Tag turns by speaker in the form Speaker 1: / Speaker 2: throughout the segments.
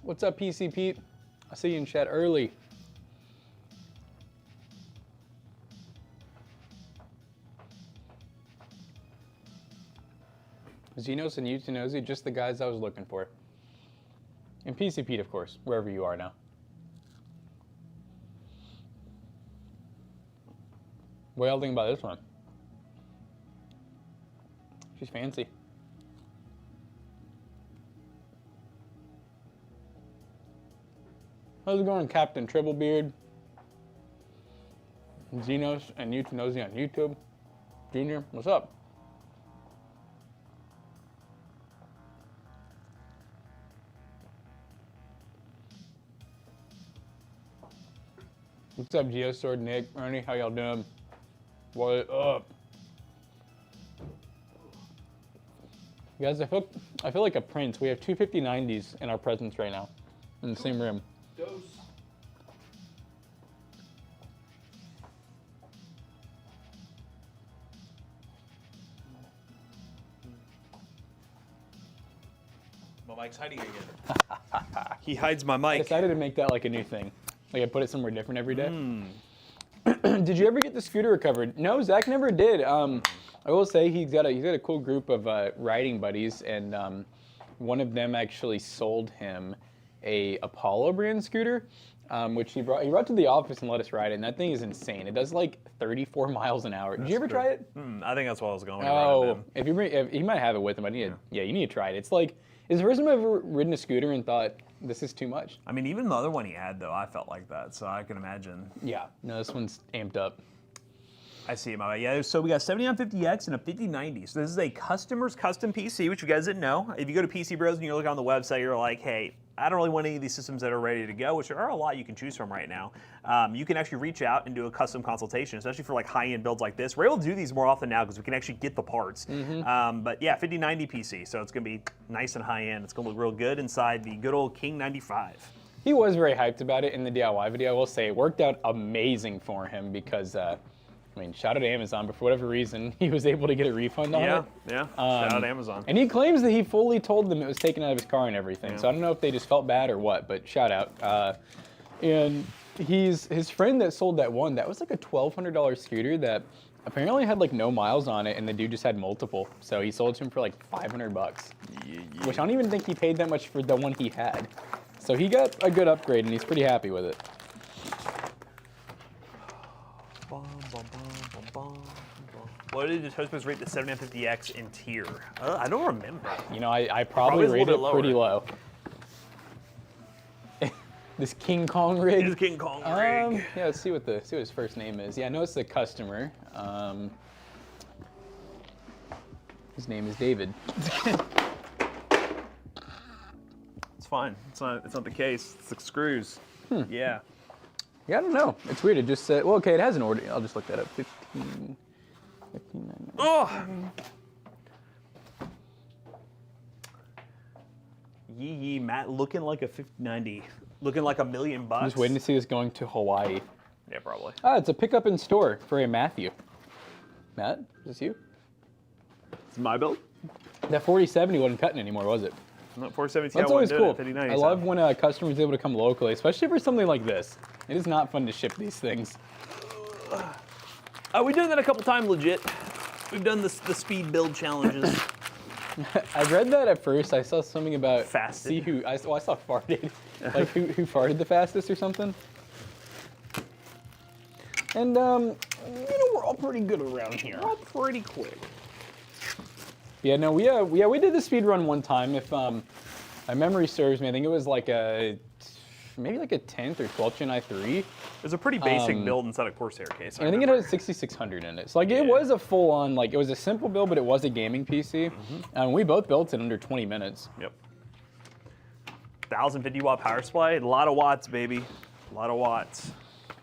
Speaker 1: What's up, PC Pete? I see you in chat early. Xenos and Utinozy, just the guys I was looking for. And PC Pete, of course, wherever you are now. What do y'all think about this one? She's fancy. How's it going, Captain Tribblebeard? Xenos and Utinozy on YouTube. Junior, what's up? What's up, Geosword, Nick, Ernie? How y'all doing? What up? You guys, I feel like a prince. We have two 5090s in our presence right now, in the same room.
Speaker 2: Dose. My mic's hiding again. He hides my mic.
Speaker 1: I decided to make that like a new thing. Like I put it somewhere different every day. Did you ever get the scooter recovered? No, Zach never did. I will say he's got a cool group of riding buddies, and one of them actually sold him a Apollo brand scooter, which he brought to the office and let us ride it. And that thing is insane. It does like 34 miles an hour. Did you ever try it?
Speaker 2: I think that's what I was going.
Speaker 1: Oh, if he might have it with him. I need yeah, you need to try it. It's like, it's the first time I've ever ridden a scooter and thought, this is too much.
Speaker 2: I mean, even the other one he had, though, I felt like that, so I can imagine.
Speaker 1: Yeah, no, this one's amped up.
Speaker 2: I see it, my way. Yeah, so we got 7950X and a 5090. So this is a customer's custom PC, which you guys didn't know. If you go to pcbros and you're looking on the website, you're like, hey, I don't really want any of these systems that are ready to go, which there are a lot you can choose from right now. You can actually reach out and do a custom consultation, especially for like high-end builds like this. We're able to do these more often now because we can actually get the parts. But yeah, 5090 PC, so it's going to be nice and high-end. It's going to look real good inside the good old King 95.
Speaker 1: He was very hyped about it in the DIY video. I will say it worked out amazing for him because, I mean, shout out to Amazon, but for whatever reason, he was able to get a refund on it.
Speaker 2: Yeah, shout out to Amazon.
Speaker 1: And he claims that he fully told them it was taken out of his car and everything. Yeah. So I don't know if they just felt bad or what, but shout out. And his friend that sold that one, that was like a $1,200 scooter that apparently had like no miles on it, and the dude just had multiple. So he sold it to him for like 500 bucks, which I don't even think he paid that much for the one he had. So he got a good upgrade, and he's pretty happy with it.
Speaker 2: What did the Toastmasters rate the 7950X in tier? I don't remember.
Speaker 1: You know, I probably rated it pretty low. This King Kong rig.
Speaker 2: This King Kong rig.
Speaker 1: Yeah, let's see what his first name is. Yeah, I know it's the customer. His name is David.
Speaker 2: It's fine. It's not the case. It's the screws. Yeah.
Speaker 1: Yeah, I don't know. It's weird. It just said, well, okay, it has an order. I'll just look that up. 15.
Speaker 2: Oh! Yee, Matt, looking like a 5090. Looking like $1 million.
Speaker 1: I'm just waiting to see this going to Hawaii.
Speaker 2: Yeah, probably.
Speaker 1: It's a pickup in store for a Matthew. Matt, is this you?
Speaker 2: It's my build.
Speaker 1: That 4070 wasn't cutting anymore, was it?
Speaker 2: No, 470 Ti.
Speaker 1: That's always cool.
Speaker 2: 5090,
Speaker 1: I love when a customer is able to come locally, especially for something like this. It is not fun to ship these things.
Speaker 2: We've done that a couple times, legit. We've done the speed build challenges.
Speaker 1: I read that at first. I saw something about
Speaker 2: fasted.
Speaker 1: See who I saw farted, like who farted the fastest or something. And you know, we're all pretty good around here.
Speaker 2: We're all pretty quick.
Speaker 1: Yeah, no, we did the speed run one time. If my memory serves me, I think it was like maybe like a 10th or 12th Gen i3.
Speaker 2: It's a pretty basic build inside a Corsair case.
Speaker 1: I think it had 6600 in it. So like it was a full-on, like it was a simple build, but it was a gaming PC. And we both built it in under 20 minutes.
Speaker 2: Yep. 1050 watt power supply, a lot of watts, baby. A lot of watts.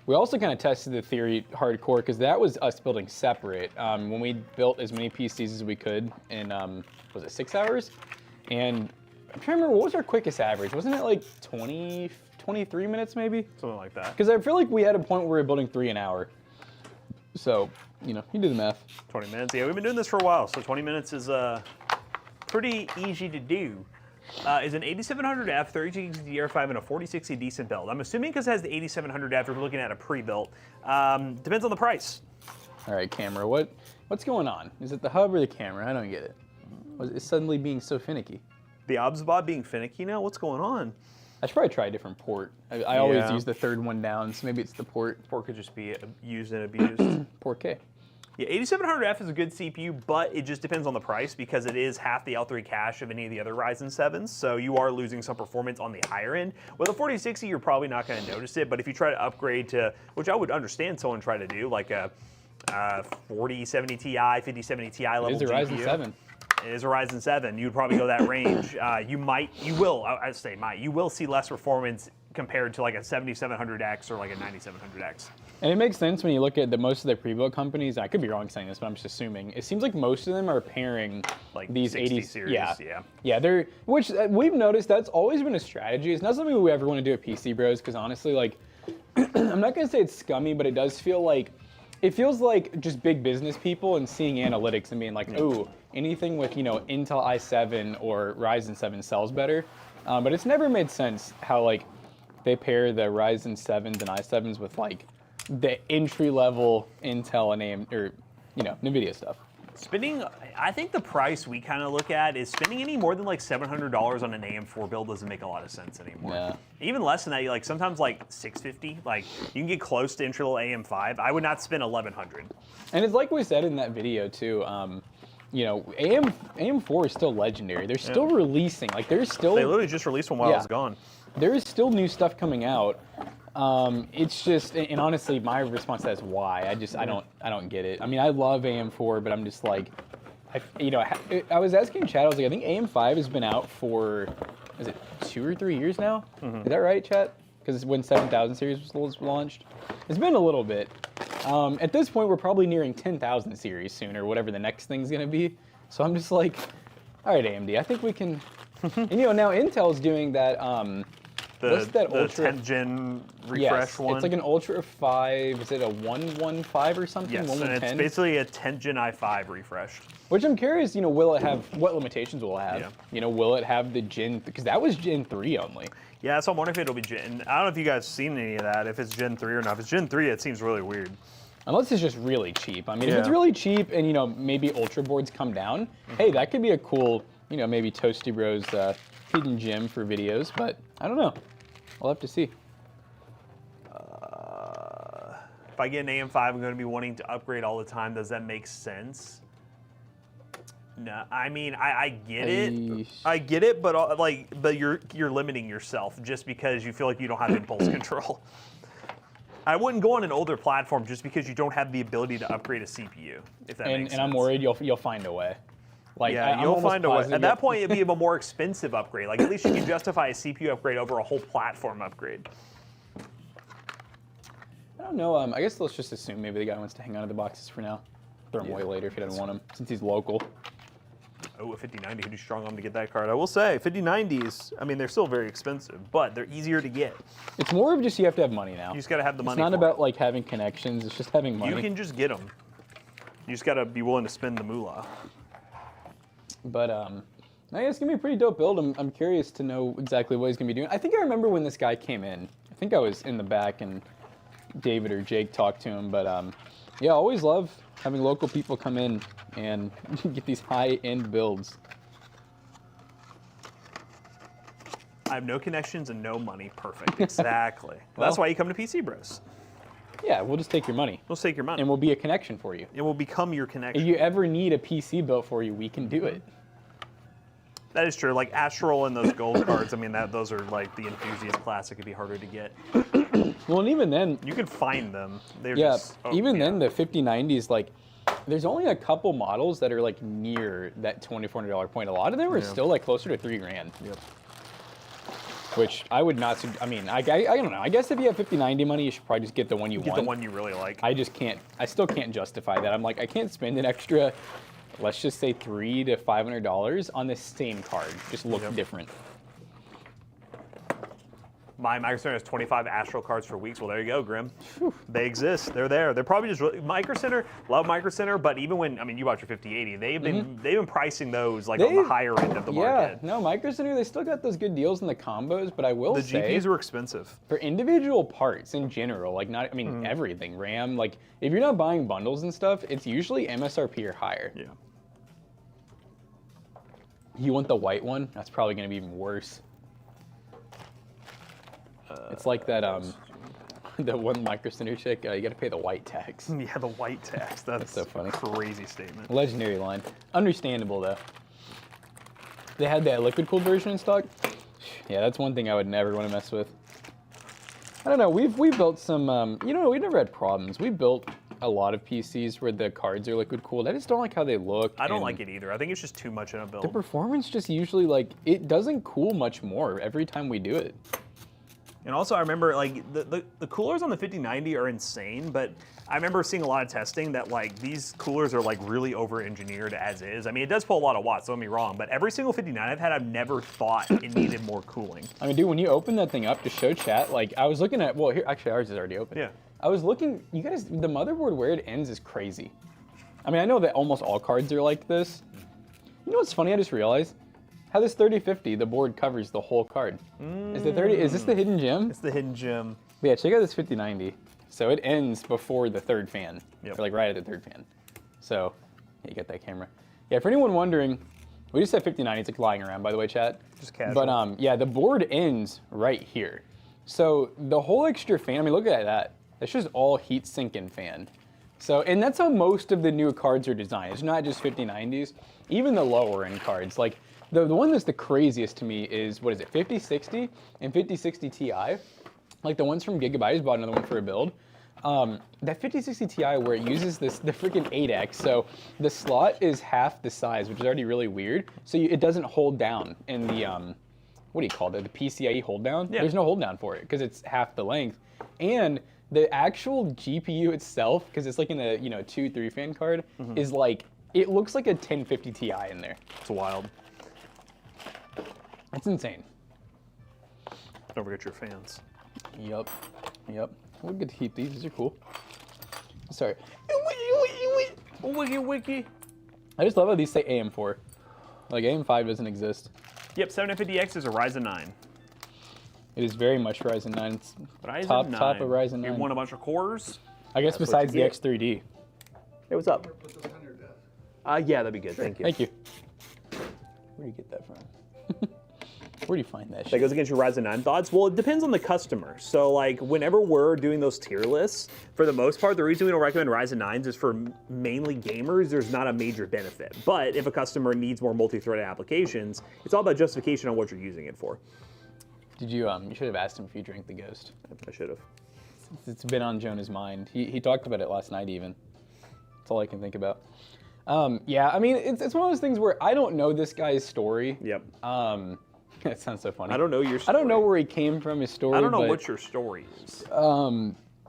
Speaker 1: We also kind of tested the theory hardcore because that was us building separate. When we built as many PCs as we could in, was it 6 hours? And I'm trying to remember, what was our quickest average? Wasn't it like 23 minutes maybe?
Speaker 2: Something like that.
Speaker 1: Because I feel like we had a point where we were building 3 an hour. So, you know, you do the math.
Speaker 2: 20 minutes. Yeah, we've been doing this for a while, so 20 minutes is pretty easy to do. Is an 8700F, 32 DDR5, and a 4060 decent build? I'm assuming because it has the 8700F, we're looking at a pre-built. Depends on the price.
Speaker 1: All right, camera, what's going on? Is it the hub or the camera? I don't get it. It's suddenly being so finicky.
Speaker 2: The OBSBot being finicky now? What's going on?
Speaker 1: I should probably try a different port. I always use the third one down, so maybe it's the port.
Speaker 2: Port could just be used and abused.
Speaker 1: Port K.
Speaker 2: Yeah, 8700F is a good CPU, but it just depends on the price because it is half the L3 cache of any of the other Ryzen 7s, so you are losing some performance on the higher end. With a 4060, you're probably not going to notice it, but if you try to upgrade to, which I would understand someone try to do, like a 4070 Ti, 5070 Ti level GPU.
Speaker 1: It is a Ryzen 7.
Speaker 2: It is a Ryzen 7. You'd probably go that range. You will see less performance compared to like a 7700X or like a 9700X.
Speaker 1: And it makes sense when you look at most of the pre-built companies. I could be wrong saying this, but I'm just assuming. It seems like most of them are pairing
Speaker 2: like
Speaker 1: these
Speaker 2: 60
Speaker 1: 80
Speaker 2: series.
Speaker 1: Yeah, they're, which we've noticed that's always been a strategy. It's not something we ever want to do at PC Bros, because honestly, like, I'm not gonna say it's scummy, but it does feel like, it feels like just big business people and seeing analytics and being like, ooh, anything with, Intel i7 or Ryzen 7 sells better. But it's never made sense how like they pair the Ryzen 7s and i7s with like the entry-level Intel and AM, or NVIDIA stuff.
Speaker 2: I think the price we kind of look at is spending any more than like $700 on an AM4 build doesn't make a lot of sense anymore.
Speaker 1: Yeah.
Speaker 2: Even less than that, like sometimes like $650, like you can get close to entry-level AM5. I would not spend $1,100.
Speaker 1: And it's like we said in that video too, AM4 is still legendary. They're still releasing, like there's still...
Speaker 2: They literally just released one while I was gone.
Speaker 1: There is still new stuff coming out. It's just, and honestly, my response to that is why. I don't get it. I mean, I love AM4, but I'm just like, I was asking Chad, I was like, I think AM5 has been out for, is it 2 or 3 years now? Is that right, Chad? Because it's when 7000 series was launched. It's been a little bit. At this point, we're probably nearing 10,000 series soon, or whatever the next thing's gonna be. So I'm just like, all right, AMD, I think we can. And now Intel's doing that. What's that
Speaker 2: the
Speaker 1: Ultra
Speaker 2: 10th gen refresh one?
Speaker 1: It's like an Ultra 5. Is it a 115 or something?
Speaker 2: Yes, and it's basically a 10th gen i5 refresh.
Speaker 1: Which I'm curious, will it have, what limitations will it have?
Speaker 2: Yeah.
Speaker 1: Will it have the Gen, because that was Gen 3 only.
Speaker 2: Yeah, so I'm wondering if it'll be Gen, I don't know if you guys seen any of that, if it's Gen 3 or not. If it's Gen 3, it seems really weird.
Speaker 1: Unless it's just really cheap. I mean, if it's really cheap and, maybe Ultra boards come down, hey, that could be a cool, maybe Toasty Bros hidden gem for videos, but I don't know. We'll have to see.
Speaker 2: If I get an AM5, I'm going to be wanting to upgrade all the time. Does that make sense? No, I mean, I get it. I get it, but but you're limiting yourself just because you feel like you don't have impulse control. I wouldn't go on an older platform just because you don't have the ability to upgrade a CPU. If that makes sense.
Speaker 1: And I'm worried you'll find a way. Like,
Speaker 2: yeah, you'll find a way. At that point, it'd be a more expensive upgrade. Like, at least you can justify a CPU upgrade over a whole platform upgrade.
Speaker 1: I don't know. I guess let's just assume maybe the guy wants to hang on to the boxes for now. Throw them away later if he doesn't want them, since he's local.
Speaker 2: Oh, a 5090, who'd you strong on to get that card? I will say, 5090s, I mean, they're still very expensive, but they're easier to get.
Speaker 1: It's more of just you have to have money now.
Speaker 2: You just got to have the money.
Speaker 1: It's not about like having connections. It's just having money.
Speaker 2: You can just get them. You just got to be willing to spend the moolah.
Speaker 1: But I guess it's gonna be a pretty dope build. I'm curious to know exactly what he's gonna be doing. I think I remember when this guy came in. I think I was in the back and David or Jake talked to him. But yeah, I always love having local people come in and get these high-end builds.
Speaker 2: I have no connections and no money. Perfect. Exactly. Well, that's why you come to PC Bros.
Speaker 1: Yeah, we'll just take your money.
Speaker 2: We'll take your money.
Speaker 1: And we'll be a connection for you.
Speaker 2: It will become your connection.
Speaker 1: If you ever need a PC built for you, we can do it.
Speaker 2: That is true. Like Astral and those gold cards, I mean, those are like the enthusiast classic. It'd be harder to get.
Speaker 1: Well, and even then...
Speaker 2: You can find them. They're
Speaker 1: yeah,
Speaker 2: just,
Speaker 1: then the 5090s, like, there's only a couple models that are like near that $2,400 point. A lot of them are still like closer to $3,000.
Speaker 2: Yep.
Speaker 1: Which I would not. I mean, I don't know. I guess if you have 5090 money, you should probably just get the one you want.
Speaker 2: Get the one you really like.
Speaker 1: I just can't. I still can't justify that. I'm like, I can't spend an extra, let's just say $300 to $500 on the same card. Just look different.
Speaker 2: My Micro Center has 25 Astral cards for weeks. Well, there you go, Grim. They exist. They're there. They're probably just Micro Center. Love Micro Center, but even when you bought your 5080, they've been pricing those like on the higher end of the market.
Speaker 1: Yeah, no, Micro Center, they still got those good deals in the combos, but I will say
Speaker 2: the GPUs are expensive
Speaker 1: for individual parts in general. Like everything, RAM. Like if you're not buying bundles and stuff, it's usually MSRP or higher.
Speaker 2: Yeah.
Speaker 1: You want the white one? That's probably going to be even worse. It's like that the one Micro Center chick. You got to pay the white tax.
Speaker 2: Yeah, the white tax. That's
Speaker 1: so funny.
Speaker 2: Crazy statement.
Speaker 1: Legendary line. Understandable though. They had that liquid cooled version in stock. Yeah, that's one thing I would never want to mess with. I don't know. We've built some. We've never had problems. We built a lot of PCs where the cards are liquid cooled. I just don't like how they look.
Speaker 2: I don't like it either. I think it's just too much in a build.
Speaker 1: The performance just usually it doesn't cool much more every time we do it.
Speaker 2: And also, I remember the coolers on the 5090 are insane, but I remember seeing a lot of testing that these coolers are really over-engineered as is. I mean, it does pull a lot of watts, don't get me wrong, but every single 59 I've had, I've never thought it needed more cooling.
Speaker 1: I mean, dude, when you open that thing up to show chat, I was looking at, well, here, actually ours is already open.
Speaker 2: Yeah.
Speaker 1: I was looking, you guys, the motherboard where it ends is crazy. I mean, I know that almost all cards are like this. You know what's funny? I just realized how this 3050, the board covers the whole card. Is this the hidden gem?
Speaker 2: It's the hidden gem.
Speaker 1: But yeah, check out this 5090. So it ends before the third fan,
Speaker 2: Yep.
Speaker 1: or right at the third fan. So yeah, you get that camera. Yeah, for anyone wondering, we just said 5090. It's lying around, by the way, chat.
Speaker 2: Just casual.
Speaker 1: But yeah, the board ends right here. So the whole extra fan. I mean, look at that. That's just all heat sink and fan. So, and that's how most of the new cards are designed. It's not just 5090s. Even the lower end cards, like the one that's the craziest to me is, what is it, 5060 and 5060 Ti? Like the ones from Gigabyte. I just bought another one for a build. That 5060 Ti where it uses the freaking 8X, so the slot is half the size, which is already really weird. So it doesn't hold down in the, what do you call it, the PCIe hold down?
Speaker 2: Yeah.
Speaker 1: There's no hold down for it because it's half the length. And the actual GPU itself, because it's like in a 2-3 fan card, is it looks like a 1050 Ti in there.
Speaker 2: It's wild.
Speaker 1: It's insane.
Speaker 2: Don't forget your fans.
Speaker 1: Yep. We'll get to keep these. These are cool. Sorry.
Speaker 2: Wiki.
Speaker 1: I just love how these say AM4. Like AM5 doesn't exist.
Speaker 2: Yep, 750X is a Ryzen 9.
Speaker 1: It is very much Ryzen 9. It's
Speaker 2: Ryzen
Speaker 1: top
Speaker 2: 9.
Speaker 1: of Ryzen 9.
Speaker 2: You want a bunch of cores?
Speaker 1: I guess
Speaker 2: That's
Speaker 1: besides the
Speaker 2: what you
Speaker 1: X3D.
Speaker 2: Hey, what's up? Yeah, that'd be good. Thank you.
Speaker 1: Thank you. Where do you get that from? Where do you find that
Speaker 2: That
Speaker 1: shit?
Speaker 2: goes against your Ryzen 9 thoughts? Well, it depends on the customer. So, whenever we're doing those tier lists, for the most part, the reason we don't recommend Ryzen 9s is for mainly gamers. There's not a major benefit. But if a customer needs more multi-threaded applications, it's all about justification on what you're using it for.
Speaker 1: Did you, you should have asked him if you drank the Ghost.
Speaker 2: I should have.
Speaker 1: It's been on Jonah's mind. He talked about it last night even. That's all I can think about. Yeah, I mean, it's one of those things where I don't know this guy's story.
Speaker 2: Yep.
Speaker 1: That sounds so funny.
Speaker 2: I don't know your story.
Speaker 1: I don't know where he came from, his story.
Speaker 2: I don't know
Speaker 1: but,
Speaker 2: what your story is.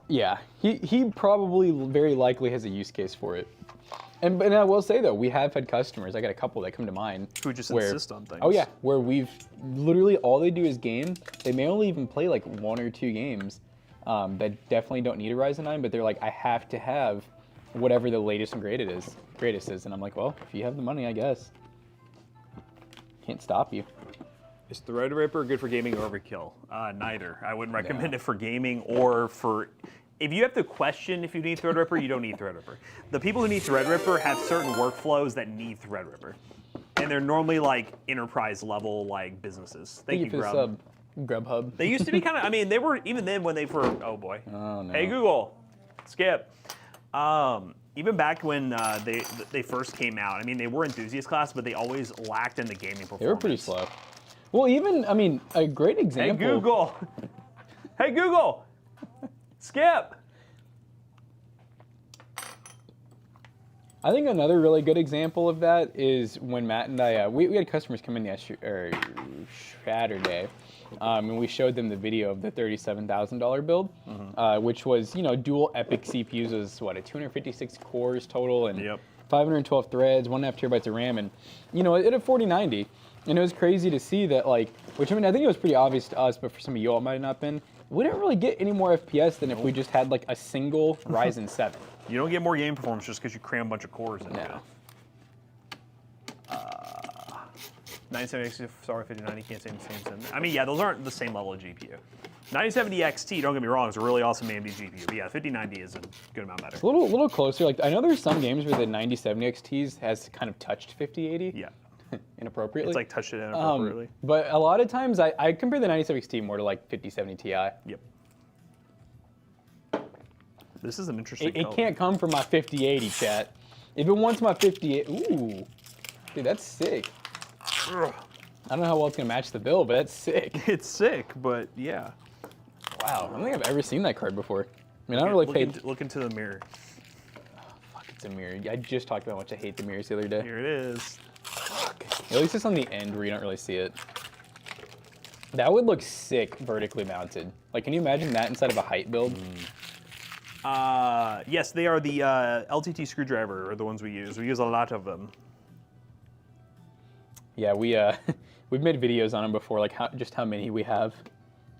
Speaker 1: Yeah, he probably very likely has a use case for it. And I will say though, we have had customers. I got a couple that come to mind
Speaker 2: Who just insist on things.
Speaker 1: Oh yeah, where we've literally all they do is game. They may only even play like 1 or 2 games that definitely don't need a Ryzen 9, but they're like, I have to have whatever the latest and greatest is. And I'm like, well, if you have the money, I guess. Can't stop you.
Speaker 2: Is Threadripper good for gaming or overkill? Neither. I wouldn't recommend it for gaming or for... If you have to question if you need Threadripper, you don't need Threadripper. The people who need Threadripper have certain workflows that need Threadripper. And they're normally enterprise level businesses. Thank you,
Speaker 1: for the
Speaker 2: Grub.
Speaker 1: sub. Grubhub.
Speaker 2: They used to be kind of, I mean, they were, even then when they were, oh boy.
Speaker 1: Oh no.
Speaker 2: Hey Google, skip. Even back when they first came out, I mean, they were enthusiast class, but they always lacked in the gaming performance.
Speaker 1: They were pretty slow. Well, even, I mean, a great example.
Speaker 2: Hey Google. Hey Google. Skip.
Speaker 1: I think another really good example of that is when Matt and I, we had customers come in Saturday, and we showed them the video of the $37,000 build, which was, dual epic CPUs. It was, what, a 256 cores total and 512 threads, 1.5 terabytes of RAM, and, at a 4090, And it was crazy to see that, like, which I mean, I think it was pretty obvious to us, but for some of you, it might have not been. We didn't really get any more FPS than if we just had like a single Ryzen 7.
Speaker 2: You don't get more game performance just because you cram a bunch of cores into it. 970X, sorry, 5090, can't say the same thing. I mean, yeah, those aren't the same level of GPU. 9070 XT, don't get me wrong, is a really awesome AMD GPU, but yeah, 5090 is a good amount better.
Speaker 1: A little closer. Like, I know there's some games where the 9070 XTs has kind of touched 5080.
Speaker 2: Yeah.
Speaker 1: Inappropriately.
Speaker 2: It's like touched it inappropriately.
Speaker 1: But a lot of times I compare the 9070 XT more to like 5070 Ti.
Speaker 2: Yep. This is an interesting
Speaker 1: It can't come from my 5080, chat. If it wants my 58, ooh, dude, that's sick. I don't know how well it's gonna match the build, but that's sick.
Speaker 2: It's sick, but yeah.
Speaker 1: Wow, I don't think I've ever seen that card before. I mean, I don't really pay.
Speaker 2: Look into the mirror.
Speaker 1: Oh, fuck, it's a mirror. I just talked about how much I hate the mirrors the other day.
Speaker 2: Here it is.
Speaker 1: Fuck. At least it's on the end where you don't really see it. That would look sick vertically mounted. Like, can you imagine that inside of a height build?
Speaker 2: Yes, they are the LTT screwdriver, are the ones we use. We use a lot of them.
Speaker 1: Yeah, we've made videos on them before, like just how many we have.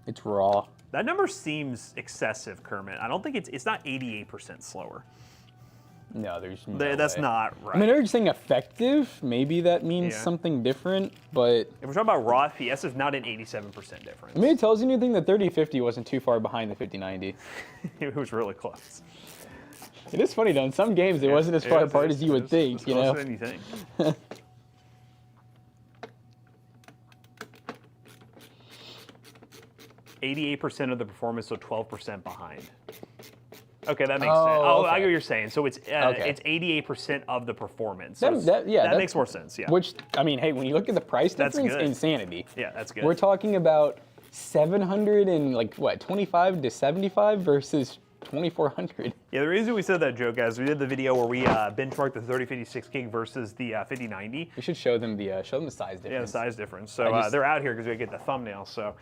Speaker 1: It's raw.
Speaker 2: That number seems excessive, Kermit. I don't think it's not 88% slower.
Speaker 1: No, there's no
Speaker 2: That's
Speaker 1: way.
Speaker 2: not right.
Speaker 1: I mean, they're just saying effective. Maybe that means something different, but...
Speaker 2: If we're talking about raw FPS, it's not an 87% difference.
Speaker 1: I mean, it tells you anything that 3050 wasn't too far behind the 5090.
Speaker 2: It was really close.
Speaker 1: It is funny, though. In some games, it wasn't as far apart as you would think, you know?
Speaker 2: Closer than you think. 88% of the performance, so 12% behind. Okay, that makes sense. Oh,
Speaker 1: okay.
Speaker 2: I get what you're saying. So it's 88% of the performance. So
Speaker 1: that
Speaker 2: makes more sense. Yeah.
Speaker 1: Which, I mean, hey, when you look at the price
Speaker 2: That's
Speaker 1: difference,
Speaker 2: good.
Speaker 1: insanity.
Speaker 2: Yeah, that's good.
Speaker 1: We're talking about 700 and like what, 25 to 75 versus 2400.
Speaker 2: Yeah, the reason we said that joke, guys, we did the video where we benchmarked the 3056 gig versus the 5090.
Speaker 1: We should show them the size difference.
Speaker 2: Yeah, the size difference. So they're out here because we get the thumbnail. So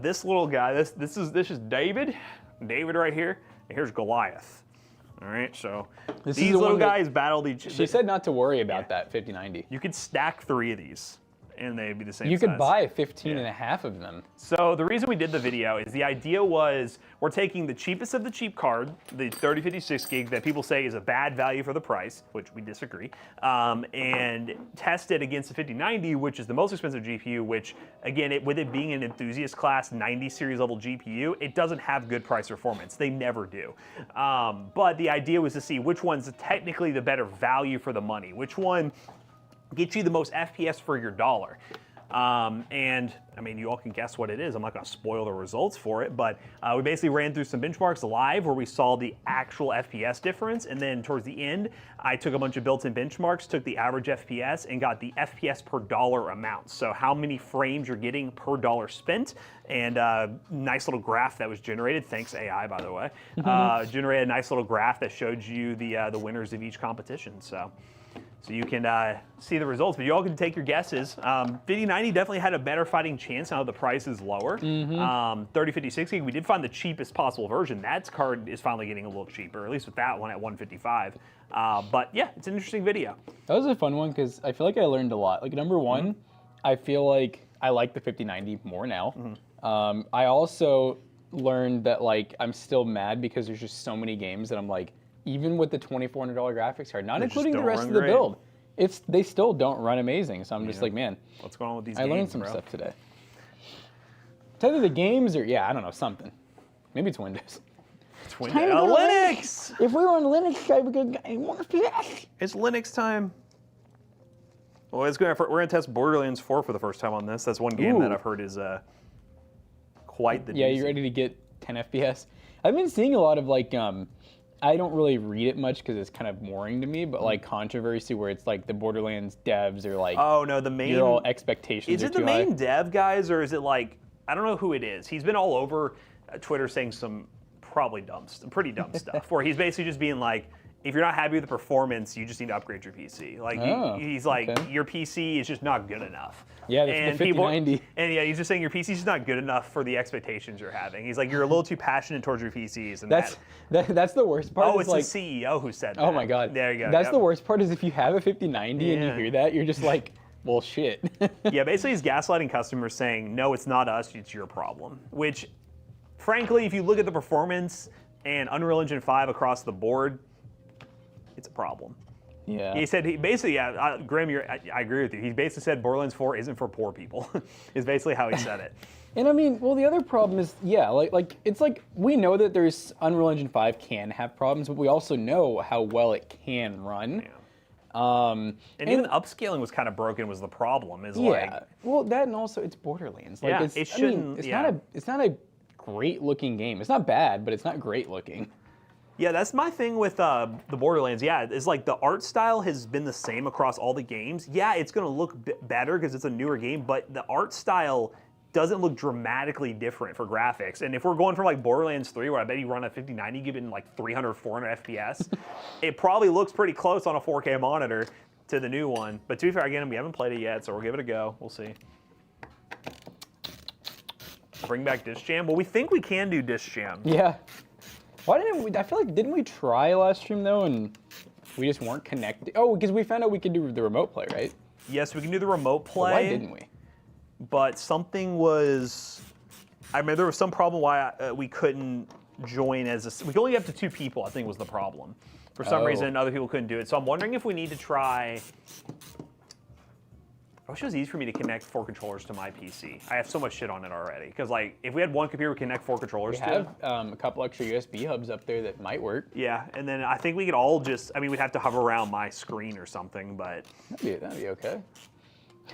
Speaker 2: this little guy, this is David right here, and here's Goliath. All right, so these little guys battled each other.
Speaker 1: She said not to worry about that 5090.
Speaker 2: You could stack 3 of these, and they'd be the same
Speaker 1: You
Speaker 2: size.
Speaker 1: could buy 15 and a half of them.
Speaker 2: So the reason we did the video is the idea was we're taking the cheapest of the cheap card, the 3056 gig that people say is a bad value for the price, which we disagree, and test it against the 5090, which is the most expensive GPU, which again, with it being an enthusiast class 90 series level GPU, it doesn't have good price performance. They never do. But the idea was to see which one's technically the better value for the money, which one get you the most FPS for your dollar. And I mean, you all can guess what it is. I'm not going to spoil the results for it, but we basically ran through some benchmarks live where we saw the actual FPS difference. And then towards the end, I took a bunch of built-in benchmarks, took the average FPS and got the FPS per dollar amount. So how many frames you're getting per dollar spent, and nice little graph that was generated. Thanks AI, by the way. Generated a nice little graph that showed you the winners of each competition. So you can see the results, but you all can take your guesses. 5090 definitely had a better fighting chance now the price is lower. 3056 gig, we did find the cheapest possible version. That card is finally getting a little cheaper, at least with that one at 155. But yeah, it's an interesting video.
Speaker 1: That was a fun one because I feel like I learned a lot. Like, number one, I feel like I like the 5090 more now. I also learned that, like, I'm still mad because there's just so many games that I'm like, even with the $2,400 graphics card, not including the rest of the build, they still don't run amazing. So I'm just like, man,
Speaker 2: what's going on with these
Speaker 1: games? I learned some stuff today. It's either the games or, I don't know, something. Maybe it's Windows.
Speaker 2: It's Windows. Linux!
Speaker 1: If we were on Linux, I would get more FPS.
Speaker 2: It's Linux time. Well, we're going to test Borderlands 4 for the first time on this. That's one game that I've heard is quite the
Speaker 1: Yeah, you ready to get 10 FPS? I've been seeing a lot of, like, I don't really read it much because it's kind of boring to me, but like controversy where it's like the Borderlands devs are like,
Speaker 2: oh no, the main,
Speaker 1: your all expectations
Speaker 2: is
Speaker 1: are
Speaker 2: it the
Speaker 1: too
Speaker 2: main
Speaker 1: high.
Speaker 2: dev guys, or is it like, I don't know who it is. He's been all over Twitter saying some pretty dumb stuff, where he's basically just being like, if you're not happy with the performance, you just need to upgrade your PC. Like he's like, your PC is just not good enough.
Speaker 1: Yeah, that's the 5090.
Speaker 2: And yeah, he's just saying your PC is just not good enough for the expectations you're having. He's like, you're a little too passionate towards your PCs. And
Speaker 1: that's the worst part.
Speaker 2: Oh, it's
Speaker 1: like,
Speaker 2: the CEO who said that.
Speaker 1: Oh my God.
Speaker 2: There you go.
Speaker 1: That's the worst part is if you have a 5090 and you hear that, you're just like, well, shit.
Speaker 2: Yeah, basically he's gaslighting customers saying, no, it's not us, it's your problem. Which, frankly, if you look at the performance and Unreal Engine 5 across the board, it's a problem.
Speaker 1: Yeah.
Speaker 2: He said, basically, yeah, Graham, I agree with you. He basically said Borderlands 4 isn't for poor people, is basically how he said it.
Speaker 1: And I mean, well, the other problem is, yeah, like it's like we know that there's Unreal Engine 5 can have problems, but we also know how well it can run.
Speaker 2: Yeah.
Speaker 1: And
Speaker 2: even upscaling was kind of broken was the problem.
Speaker 1: Yeah. Well, that and also it's Borderlands. Like,
Speaker 2: Yeah,
Speaker 1: it's,
Speaker 2: it shouldn't.
Speaker 1: I mean,
Speaker 2: Yeah.
Speaker 1: it's not a great looking game. It's not bad, but it's not great looking.
Speaker 2: Yeah, that's my thing with the Borderlands. Yeah, it's like the art style has been the same across all the games. Yeah, it's going to look better because it's a newer game, but the art style doesn't look dramatically different for graphics. And if we're going from like Borderlands 3, where I bet you run a 5090 given like 300, 400 FPS, it probably looks pretty close on a 4K monitor to the new one. But to be fair, again, we haven't played it yet, so we'll give it a go. We'll see. Bring back Disk Jam. Well, we think we can do Disk Jam.
Speaker 1: Yeah. Why didn't we? I feel like didn't we try last stream though, and we just weren't connected. Oh, because we found out we could do the remote play, right?
Speaker 2: Yes, we can do the remote play.
Speaker 1: But why didn't we?
Speaker 2: But something was, I mean, there was some problem why we couldn't join as we could only get up to 2 people, I think was the problem. For some reason, other people couldn't do it. So I'm wondering if we need to try, I wish it was easy for me to connect 4 controllers to my PC. I have so much shit on it already. Because like, if we had one computer we connect 4 controllers
Speaker 1: We have a couple extra USB hubs up there that might work.
Speaker 2: Yeah, and then I think we could all just, I mean, we'd have to hover around my screen or something, but.
Speaker 1: That'd be okay.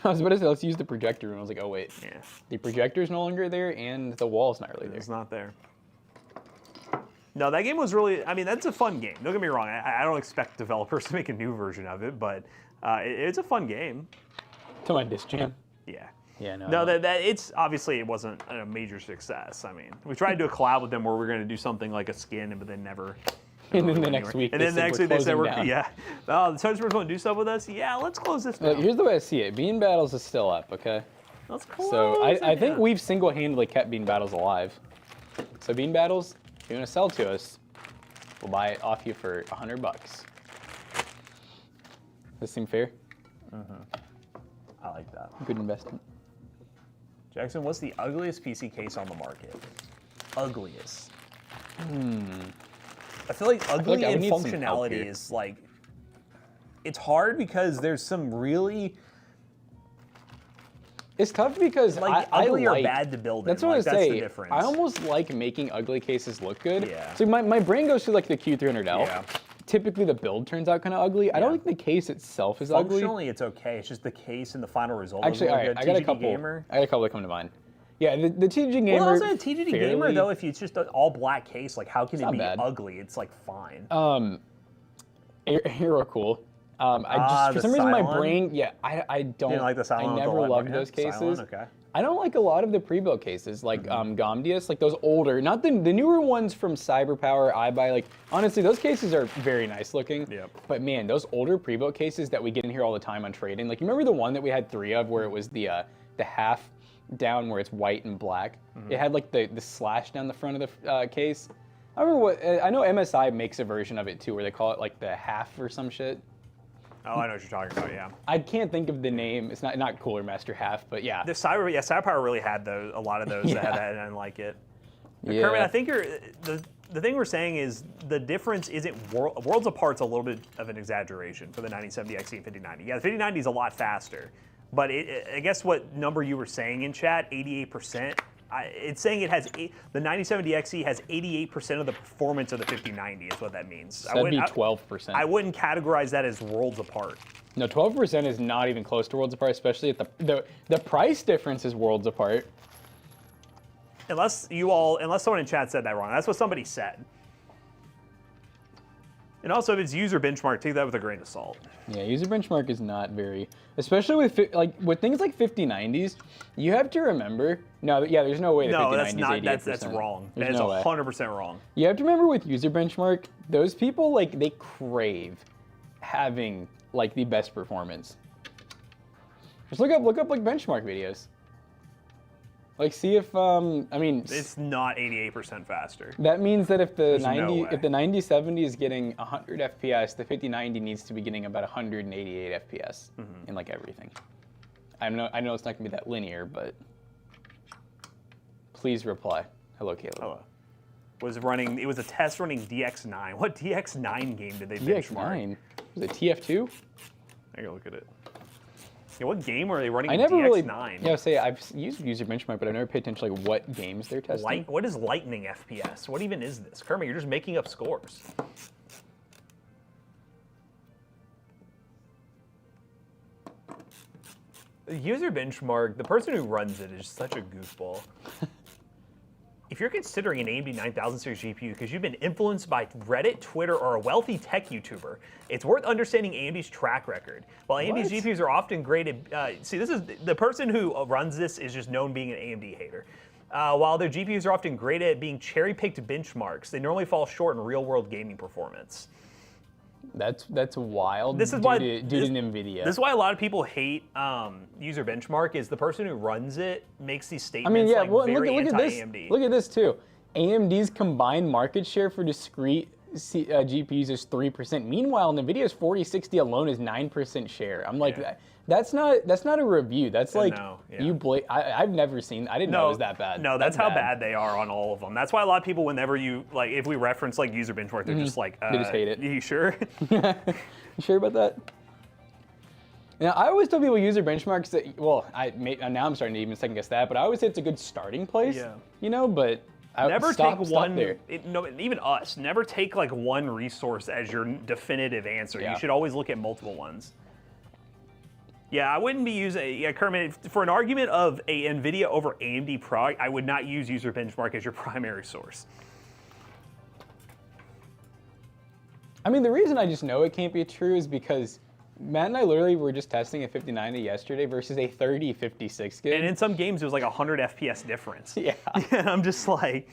Speaker 1: I was about to say, let's use the projector, and I was like, oh wait.
Speaker 2: Yeah.
Speaker 1: The projector's no longer there, and the wall's not really there.
Speaker 2: It's not there. No, that game was really, I mean, that's a fun game. Don't get me wrong. I don't expect developers to make a new version of it, but it's a fun game.
Speaker 1: To my Disk Jam.
Speaker 2: Yeah.
Speaker 1: Yeah, no.
Speaker 2: No, that it's obviously it wasn't a major success. I mean, we tried to do a collab with them where we're going to do something like a skin, but then never.
Speaker 1: And then the next week,
Speaker 2: And then next week they said we're
Speaker 1: down.
Speaker 2: yeah. Oh, the Touchsbirds want to do stuff with us. Yeah, let's close this down.
Speaker 1: Here's the way I see it. Bean Battles is still up, okay?
Speaker 2: Let's close.
Speaker 1: So I think
Speaker 2: it.
Speaker 1: we've single-handedly kept Bean Battles alive. So Bean Battles, if you want to sell to us, we'll buy it off you for $100. Does this seem fair?
Speaker 2: I like that.
Speaker 1: Good investment.
Speaker 2: Jackson, what's the ugliest PC case on the market? Ugliest. I feel like ugly
Speaker 1: I would
Speaker 2: and
Speaker 1: need some help
Speaker 2: functionality
Speaker 1: here.
Speaker 2: is like, it's hard because there's some really
Speaker 1: It's tough because
Speaker 2: like
Speaker 1: I
Speaker 2: ugly
Speaker 1: like,
Speaker 2: or bad to build.
Speaker 1: That's
Speaker 2: in.
Speaker 1: what
Speaker 2: Like,
Speaker 1: I
Speaker 2: that's
Speaker 1: say.
Speaker 2: the difference.
Speaker 1: I almost like making ugly cases look good.
Speaker 2: Yeah.
Speaker 1: So my brain goes to like the Q300L.
Speaker 2: Yeah.
Speaker 1: Typically the build turns out kind of ugly. I don't think the case itself is ugly.
Speaker 2: Functionally, it's okay. It's just the case and the final result.
Speaker 1: Actually,
Speaker 2: is
Speaker 1: all
Speaker 2: really
Speaker 1: right,
Speaker 2: good.
Speaker 1: I got a
Speaker 2: TGD
Speaker 1: couple.
Speaker 2: Gamer.
Speaker 1: I got a couple that come to mind. Yeah, the TGD Gamer.
Speaker 2: Well, also a TGD Gamer
Speaker 1: fairly-
Speaker 2: though, if it's just an all black case, like how can it
Speaker 1: not
Speaker 2: be
Speaker 1: bad.
Speaker 2: ugly? It's like fine.
Speaker 1: Hero Cool. I just
Speaker 2: the
Speaker 1: for some reason my
Speaker 2: Cylon?
Speaker 1: brain, I don't.
Speaker 2: Didn't like the Cylon
Speaker 1: I
Speaker 2: with the
Speaker 1: never
Speaker 2: light
Speaker 1: loved
Speaker 2: bar?
Speaker 1: those
Speaker 2: Yeah,
Speaker 1: cases.
Speaker 2: Cylon, okay.
Speaker 1: I don't like a lot of the pre-built cases, like Gomdius, like those older, not the newer ones from CyberPower, iBuy. Like honestly, those cases are very nice looking.
Speaker 2: Yep.
Speaker 1: But man, those older pre-built cases that we get in here all the time on trading, like you remember the one that we had 3 of, where it was the half down where it's white and black. It had like the slash down the front of the case. I remember I know MSI makes a version of it too, where they call it like the half or some shit.
Speaker 2: Oh, I know what you're talking about. Yeah.
Speaker 1: I can't think of the name. It's not Cooler Master half, but yeah.
Speaker 2: The CyberPower really had a lot of those that had that, and I didn't like it.
Speaker 1: Yeah.
Speaker 2: Kermit, I think the thing we're saying is the difference isn't worlds apart's a little bit of an exaggeration for the 9070 XE and 5090. Yeah, the 5090 is a lot faster, but I guess what number you were saying in chat, 88%. It's saying it has the 9070 XE has 88% of the performance of the 5090 is what that means.
Speaker 1: So that'd be 12%.
Speaker 2: I wouldn't categorize that as worlds apart.
Speaker 1: No, 12% is not even close to worlds apart, especially at the price difference is worlds apart.
Speaker 2: Unless someone in chat said that wrong. That's what somebody said. And also, if it's user benchmark, take that with a grain of salt.
Speaker 1: Yeah, user benchmark is not very, especially with things like 5090s. You have to remember. There's no way that 5090 is 88%.
Speaker 2: That's wrong.
Speaker 1: There's
Speaker 2: That's
Speaker 1: no way.
Speaker 2: 100% wrong.
Speaker 1: You have to remember with user benchmark, those people they crave having like the best performance. Just look up like benchmark videos. Like see if
Speaker 2: It's not 88% faster.
Speaker 1: that means that if the
Speaker 2: There's no way.
Speaker 1: 9070 is getting 100 FPS, the 5090 needs to be getting about 188 FPS in like everything. I know it's not gonna be that linear, but please reply. Hello, Caleb.
Speaker 2: Hello. It was a test running DX9. What DX9 game did they benchmark?
Speaker 1: DX9? Was it TF2?
Speaker 2: I gotta look at it. Yeah, what game are they running
Speaker 1: I
Speaker 2: in
Speaker 1: never
Speaker 2: DX9?
Speaker 1: really, say I've used user benchmark, but I've never paid attention to like what games they're testing.
Speaker 2: What is lightning FPS? What even is this? Kermit, you're just making up scores. The user benchmark, the person who runs it is such a goofball. If you're considering an AMD 9000 series GPU because you've been influenced by Reddit, Twitter, or a wealthy tech YouTuber, it's worth understanding AMD's track record. While AMD's GPUs are often graded, see, this is the person who runs this is just known being an AMD hater. While their GPUs are often graded at being cherry-picked benchmarks, they normally fall short in real-world gaming performance.
Speaker 1: That's wild.
Speaker 2: This is why
Speaker 1: due to NVIDIA.
Speaker 2: This is why a lot of people hate user benchmark. Is the person who runs it makes these statements very anti-AMD.
Speaker 1: Look at this too. AMD's combined market share for discrete GPUs is 3%. Meanwhile, NVIDIA's 4060 alone is 9% share. I'm like, that's not a review. That's like I've never seen. I didn't know it was that bad.
Speaker 2: No, that's how bad they are on all of them. That's why a lot of people, whenever if we reference like user benchmark, they're just like,
Speaker 1: they just hate it.
Speaker 2: You sure?
Speaker 1: You sure about that? Now, I always tell people user benchmarks that, now I'm starting to even second guess that, but I always say it's a good starting place. Yeah. You know, but
Speaker 2: never take one.
Speaker 1: There.
Speaker 2: Even us, never take like one resource as your definitive answer. Yeah. You should always look at multiple ones. Yeah, I wouldn't be using, Kermit, for an argument of a NVIDIA over AMD product, I would not use user benchmark as your primary source.
Speaker 1: I mean, the reason I just know it can't be true is because Matt and I literally were just testing a 5090 yesterday versus a 3056 gig.
Speaker 2: And in some games, it was like 100 FPS difference.
Speaker 1: Yeah.
Speaker 2: And I'm just like...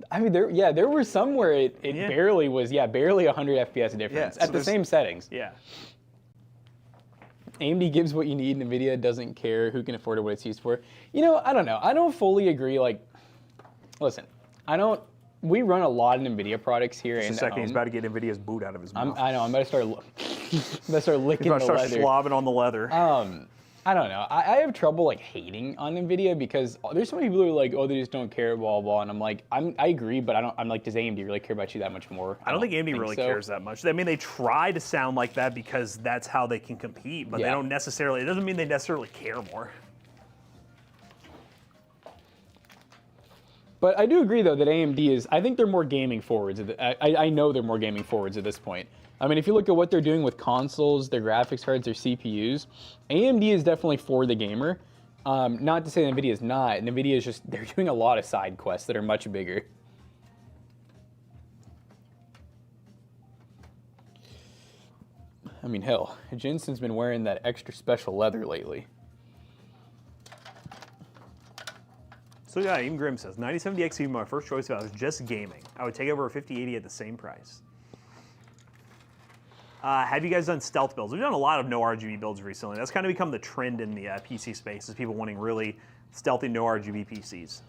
Speaker 1: I mean, there were some where it barely was, barely 100 FPS difference at the same settings.
Speaker 2: Yeah.
Speaker 1: AMD gives what you need, and NVIDIA doesn't care who can afford it, what it's used for. You know, I don't know. I don't fully agree. Like, listen, we run a lot of NVIDIA products here.
Speaker 2: Just a second, he's about to get NVIDIA's boot out of his mouth.
Speaker 1: I know, I'm about to start licking the leather.
Speaker 2: He's about to start slobbing on the leather.
Speaker 1: I don't know. I have trouble like hating on NVIDIA because there's so many people who are like, oh, they just don't care, blah, blah, and I'm like, I agree, but I'm like, does AMD really care about you that much more?
Speaker 2: I don't think AMD really cares that much. I mean, they try to sound like that because that's how they can compete, but they don't necessarily, it doesn't mean they necessarily care more.
Speaker 1: But I do agree, though, that AMD is, I think they're more gaming forwards. I know they're more gaming forwards at this point. I mean, if you look at what they're doing with consoles, their graphics cards, their CPUs, AMD is definitely for the gamer. Not to say that NVIDIA is not. NVIDIA is just, they're doing a lot of side quests that are much bigger. I mean, hell, Jensen's been wearing that extra special leather lately.
Speaker 2: So yeah, even Grim says, 9070 XE would be my first choice if I was just gaming. I would take over a 5080 at the same price. Have you guys done stealth builds? We've done a lot of no RGB builds recently. That's kind of become the trend in the PC space, is people wanting really stealthy no RGB PCs.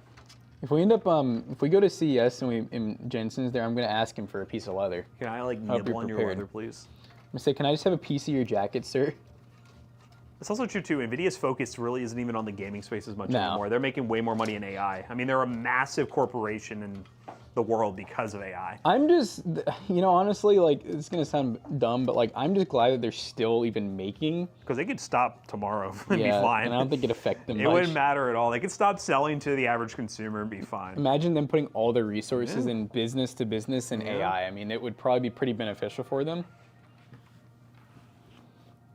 Speaker 1: If we end up, if we go to CES and Jensen's there, I'm going to ask him for a piece of leather.
Speaker 2: Can I like nibble on your leather, please?
Speaker 1: I'm going to say, can I just have a piece of your jacket, sir?
Speaker 2: It's also true, too. NVIDIA's focus really isn't even on the gaming space as much anymore. They're making way more money in AI. I mean, they're a massive corporation in the world because of AI.
Speaker 1: I'm just, you know, honestly, like, it's going to sound dumb, but, like, I'm just glad that they're still even making.
Speaker 2: Because they could stop tomorrow and be fine.
Speaker 1: And I don't think it'd affect them much.
Speaker 2: It wouldn't matter at all. They could stop selling to the average consumer and be fine.
Speaker 1: Imagine them putting all their resources in business to business and AI. I mean, it would probably be pretty beneficial for them.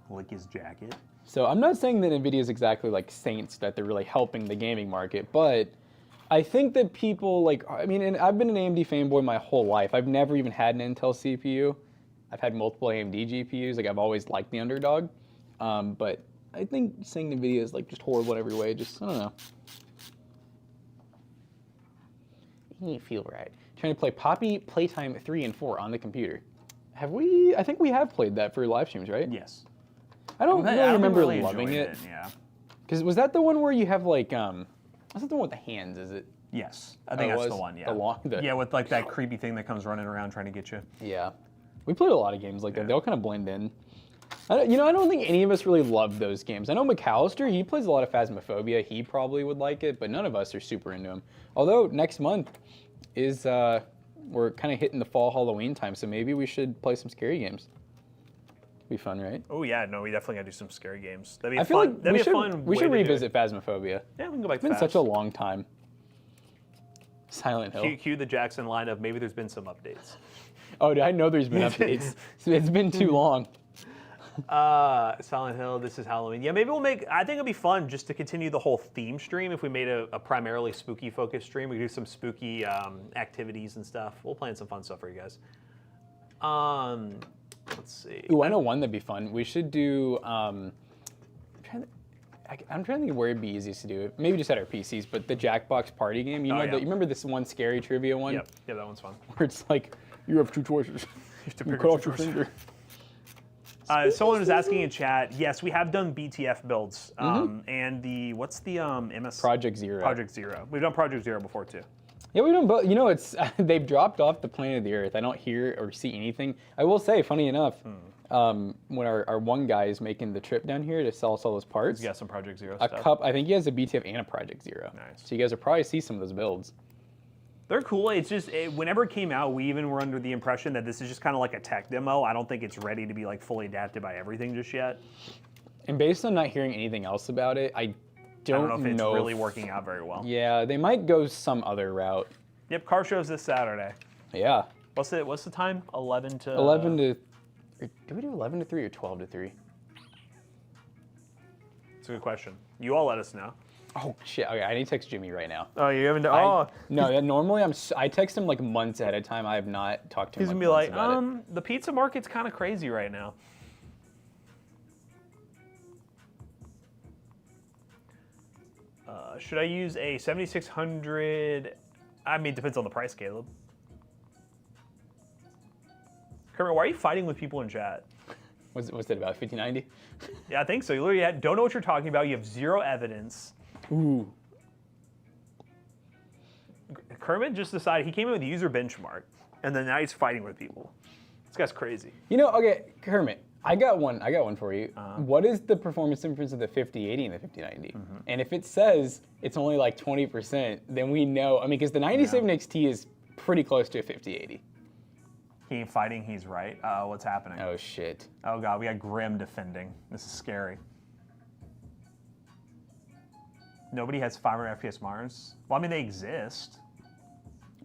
Speaker 2: Lick his jacket.
Speaker 1: So I'm not saying that NVIDIA is exactly like saints, that they're really helping the gaming market, but I think that people like, I mean, and I've been an AMD fanboy my whole life. I've never even had an Intel CPU. I've had multiple AMD GPUs. Like, I've always liked the underdog. But I think saying NVIDIA is like just horrible in every way, just, I don't know. It didn't feel right. Trying to play Poppy Playtime 3 and 4 on the computer. Have we? I think we have played that for live streams, right?
Speaker 2: Yes.
Speaker 1: I don't really remember loving
Speaker 2: it. Yeah.
Speaker 1: Because was that the one where you have like, was that the one with the hands, is it?
Speaker 2: Yes. I think that's the one, yeah. Yeah, with like that creepy thing that comes running around trying to get you.
Speaker 1: Yeah. We played a lot of games like that. They all kind of blend in. I don't think any of us really love those games. I know McAllister, he plays a lot of Phasmophobia. He probably would like it, but none of us are super into him. Although next month is, we're kind of hitting the fall Halloween time, so maybe we should play some scary games. Be fun, right?
Speaker 2: Oh yeah, no, we definitely gotta do some scary games. That'd be
Speaker 1: I feel
Speaker 2: fun.
Speaker 1: like
Speaker 2: That'd be a fun
Speaker 1: we
Speaker 2: way
Speaker 1: should
Speaker 2: to do it.
Speaker 1: revisit Phasmophobia.
Speaker 2: Yeah, we can go back
Speaker 1: It's
Speaker 2: to
Speaker 1: been
Speaker 2: Phas.
Speaker 1: such a long time. Silent Hill.
Speaker 2: Cue the Jackson line of maybe there's been some updates.
Speaker 1: Oh, I know there's been updates. It's been too long.
Speaker 2: Silent Hill, this is Halloween. Yeah, maybe we'll make, I think it'd be fun just to continue the whole theme stream if we made a primarily spooky focused stream. We could do some spooky activities and stuff. We'll plan some fun stuff for you guys. Let's see.
Speaker 1: Ooh, I know one that'd be fun. We should do, I'm trying to think of where it'd be easiest to do it. Maybe just at our PCs, but the Jackbox party game. You
Speaker 2: yeah.
Speaker 1: you remember this one scary trivia one?
Speaker 2: Yep, yeah, that one's fun.
Speaker 1: Where it's like, you have two choices. You cut off your finger.
Speaker 2: Someone was asking in chat, yes, we have done BTF builds. And what's the MS?
Speaker 1: Project Zero.
Speaker 2: Project Zero. We've done Project Zero before too.
Speaker 1: Yeah, we don't. But it's they've dropped off the planet of the Earth. I don't hear or see anything. I will say, funny enough, when our one guy is making the trip down here to sell us all those parts,
Speaker 2: He's got some Project Zero
Speaker 1: a
Speaker 2: stuff.
Speaker 1: cup. I think he has a BTF and a Project Zero.
Speaker 2: Nice.
Speaker 1: So you guys will probably see some of those builds.
Speaker 2: They're cool. It's just, whenever it came out, we even were under the impression that this is just kind of like a tech demo. I don't think it's ready to be like fully adapted by everything just yet.
Speaker 1: And based on not hearing anything else about it, I don't
Speaker 2: know if it's really working out very well.
Speaker 1: Yeah, they might go some other route.
Speaker 2: Yep, car show's this Saturday.
Speaker 1: Yeah.
Speaker 2: What's the time? 11 to...
Speaker 1: 11 to... Do we do 11 to 3 or 12 to 3?
Speaker 2: It's a good question. You all let us know.
Speaker 1: Oh, shit. Okay, I need to text Jimmy right now.
Speaker 2: Oh, you haven't...
Speaker 1: No, normally I text him like months ahead of time. I have not talked to him.
Speaker 2: He's going to be like, the pizza market's kind of crazy right now. Should I use a 7600... I mean, it depends on the price, Caleb. Kermit, why are you fighting with people in chat?
Speaker 1: Was it about 5090?
Speaker 2: Yeah, I think so. You literally don't know what you're talking about. You have zero evidence.
Speaker 1: Ooh.
Speaker 2: Kermit just decided he came in with a user benchmark, and then now he's fighting with people. This guy's crazy.
Speaker 1: Okay, Kermit, I got one for you. What is the performance difference of the 5080 and the 5090? And if it says it's only like 20%, then we know. I mean, because the 97XT is pretty close to a 5080.
Speaker 2: He ain't fighting, he's right. What's happening?
Speaker 1: Oh, shit.
Speaker 2: Oh, God, we got Grim defending. This is scary. Nobody has 500 FPS Mars. Well, I mean, they exist.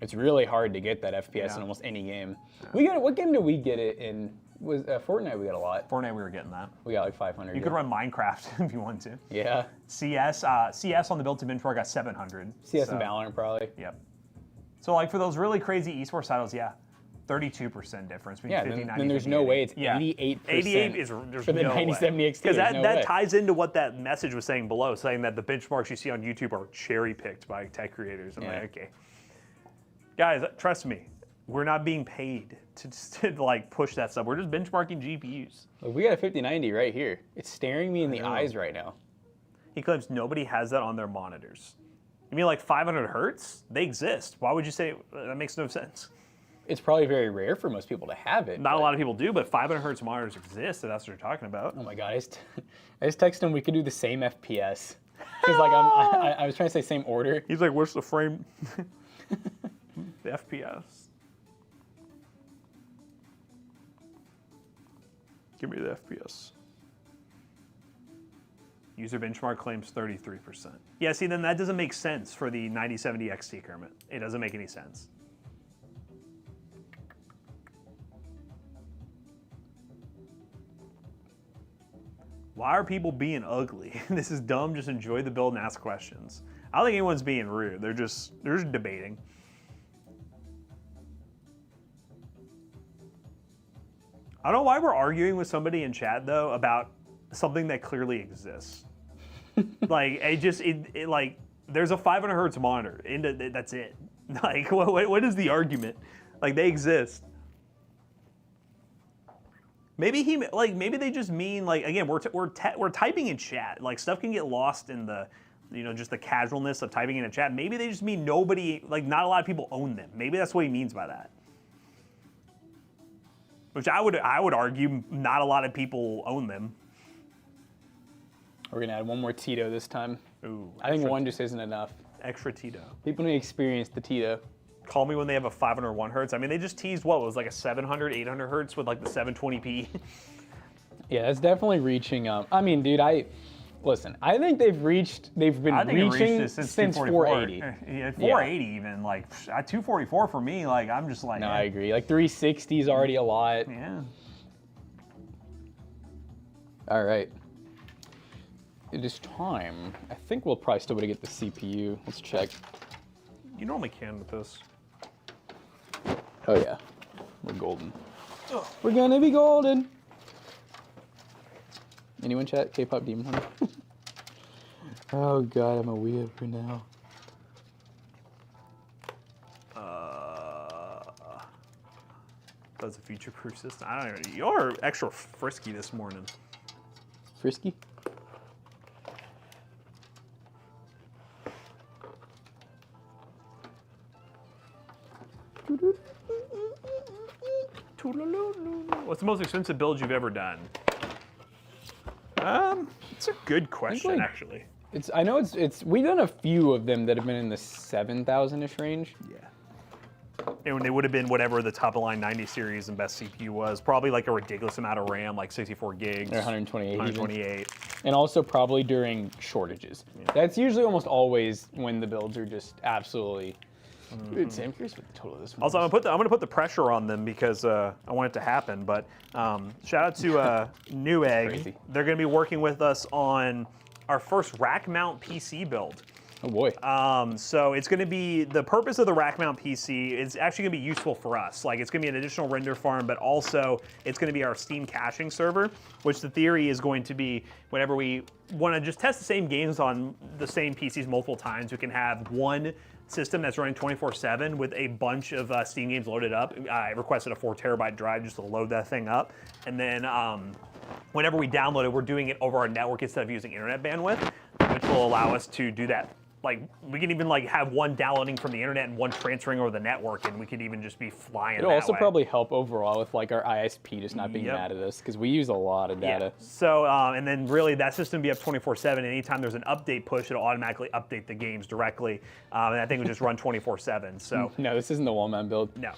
Speaker 1: It's really hard to get that FPS in almost any game.
Speaker 2: Yeah.
Speaker 1: What game did we get it in? Was Fortnite we got a lot.
Speaker 2: Fortnite, we were getting that.
Speaker 1: We got like 500.
Speaker 2: You could run Minecraft if you want to.
Speaker 1: Yeah.
Speaker 2: CS on the built-in benchmark got 700.
Speaker 1: CS and Valorant probably.
Speaker 2: Yep. So like for those really crazy esports titles, 32% difference between 50, 90,
Speaker 1: then there's no way it's 88%.
Speaker 2: 88 is there's
Speaker 1: for the
Speaker 2: no
Speaker 1: 9070 XT.
Speaker 2: Because that
Speaker 1: way.
Speaker 2: ties into what that message was saying below, saying that the benchmarks you see on YouTube are cherry-picked by tech creators. I'm like, okay. Guys, trust me, we're not being paid to like push that stuff. We're just benchmarking GPUs.
Speaker 1: Look, we got a 5090 right here. It's staring me in the eyes right now.
Speaker 2: He claims nobody has that on their monitors. You mean like 500 hertz? They exist. Why would you say that? Makes no sense.
Speaker 1: It's probably very rare for most people to have it.
Speaker 2: Not a lot of people do, but 500 hertz monitors exist, and that's what you're talking about.
Speaker 1: Oh my god, I just texted him we could do the same FPS. Because like I was trying to say same order.
Speaker 2: He's like, what's the frame? The FPS. Give me the FPS. User benchmark claims 33%. Yeah, see, then that doesn't make sense for the 9070 XT, Kermit. It doesn't make any sense. Why are people being ugly? This is dumb. Just enjoy the build and ask questions. I don't think anyone's being rude. They're just debating. I don't know why we're arguing with somebody in chat though about something that clearly exists. Like like there's a 500 hertz monitor and that's it. Like what is the argument? Like they exist. Maybe maybe they just mean like, again, we're typing in chat. Like stuff can get lost in the, just the casualness of typing in a chat. Maybe they just mean nobody, like not a lot of people own them. Maybe that's what he means by that. which I would argue not a lot of people own them.
Speaker 1: We're gonna add one more Tito this time.
Speaker 2: Ooh,
Speaker 1: I think one just isn't enough.
Speaker 2: extra Tito.
Speaker 1: People need to experience the Tito.
Speaker 2: Call me when they have a 501 hertz. I mean, they just teased what was like a 700, 800 hertz with like the 720p.
Speaker 1: Yeah, it's definitely reaching. I mean, dude, listen. I think they've been reaching
Speaker 2: it
Speaker 1: since
Speaker 2: 244.
Speaker 1: 480.
Speaker 2: Yeah, 480 even. Like 244 for me. Like I'm just like.
Speaker 1: No,
Speaker 2: yeah.
Speaker 1: I agree. Like 360 is already a lot.
Speaker 2: Yeah.
Speaker 1: All right. It is time. I think we'll probably still be able to get the CPU. Let's check.
Speaker 2: You normally can with this.
Speaker 1: Oh yeah, we're golden. Ugh. We're gonna be golden. Anyone chat? K-pop Demon Hunter. Oh god, I'm a weeaboo now.
Speaker 2: That's a future-proof system. I don't know. You're extra frisky this morning.
Speaker 1: Frisky?
Speaker 2: What's the most expensive build you've ever done? It's a good question, actually.
Speaker 1: I know we've done a few of them that have been in the 7,000-ish range.
Speaker 2: Yeah. And they would have been whatever the top of the line 90 series and best CPU was. Probably like a ridiculous amount of RAM, like 64 gigs.
Speaker 1: Or 128.
Speaker 2: 128.
Speaker 1: And also probably during shortages. Yeah. That's usually almost always when the builds are just absolutely. Dude, I'm curious what the total of this one
Speaker 2: also, I'm gonna put the pressure on them because I want it to happen. But shout out to Newegg.
Speaker 1: Crazy.
Speaker 2: They're gonna be working with us on our first rack mount PC build.
Speaker 1: Oh boy.
Speaker 2: So it's going to be, the purpose of the rack mount PC is actually going to be useful for us. Like it's going to be an additional render farm, but also it's going to be our Steam caching server, which the theory is going to be whenever we want to just test the same games on the same PCs multiple times, we can have one system that's running 24/7 with a bunch of Steam games loaded up. I requested a 4 terabyte drive just to load that thing up. And then whenever we download it, we're doing it over our network instead of using internet bandwidth, which will allow us to do that. Like we can even like have one downloading from the internet and one transferring over the network, and we could even just be flying.
Speaker 1: It'll also probably help overall with like our ISP just not being mad at us because we use a lot of data.
Speaker 2: Yeah. So and then really that system will be up 24/7. Anytime there's an update push, it'll automatically update the games directly, and that thing will just run 24/7. So
Speaker 1: no, this isn't the wall-mount build.
Speaker 2: No.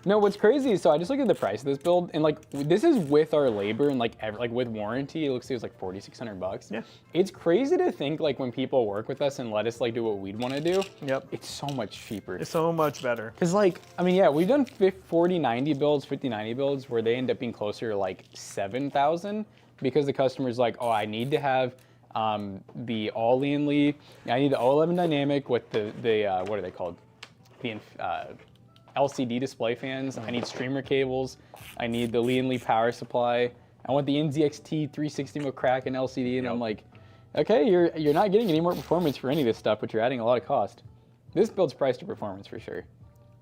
Speaker 1: No, what's crazy is, so I just looked at the price of this build, and like this is with our labor and like with warranty. It looks like it was like $4,600.
Speaker 2: Yeah.
Speaker 1: It's crazy to think like when people work with us and let us like do what we'd want to do.
Speaker 2: Yep.
Speaker 1: It's so much cheaper.
Speaker 2: It's so much better.
Speaker 1: Cause like, I mean, yeah, we've done 4090 builds, 5090 builds where they end up being closer to like 7,000 because the customer's like, oh, I need to have the all-in-ly, I need the 011 dynamic with the what are they called? The LCD display fans. I need streamer cables. I need the Lee & power supply. I want the NZXT 360 McCracken LCD, and I'm like, okay, you're not getting any more performance for any of this stuff, but you're adding a lot of cost. This build's price to performance for sure,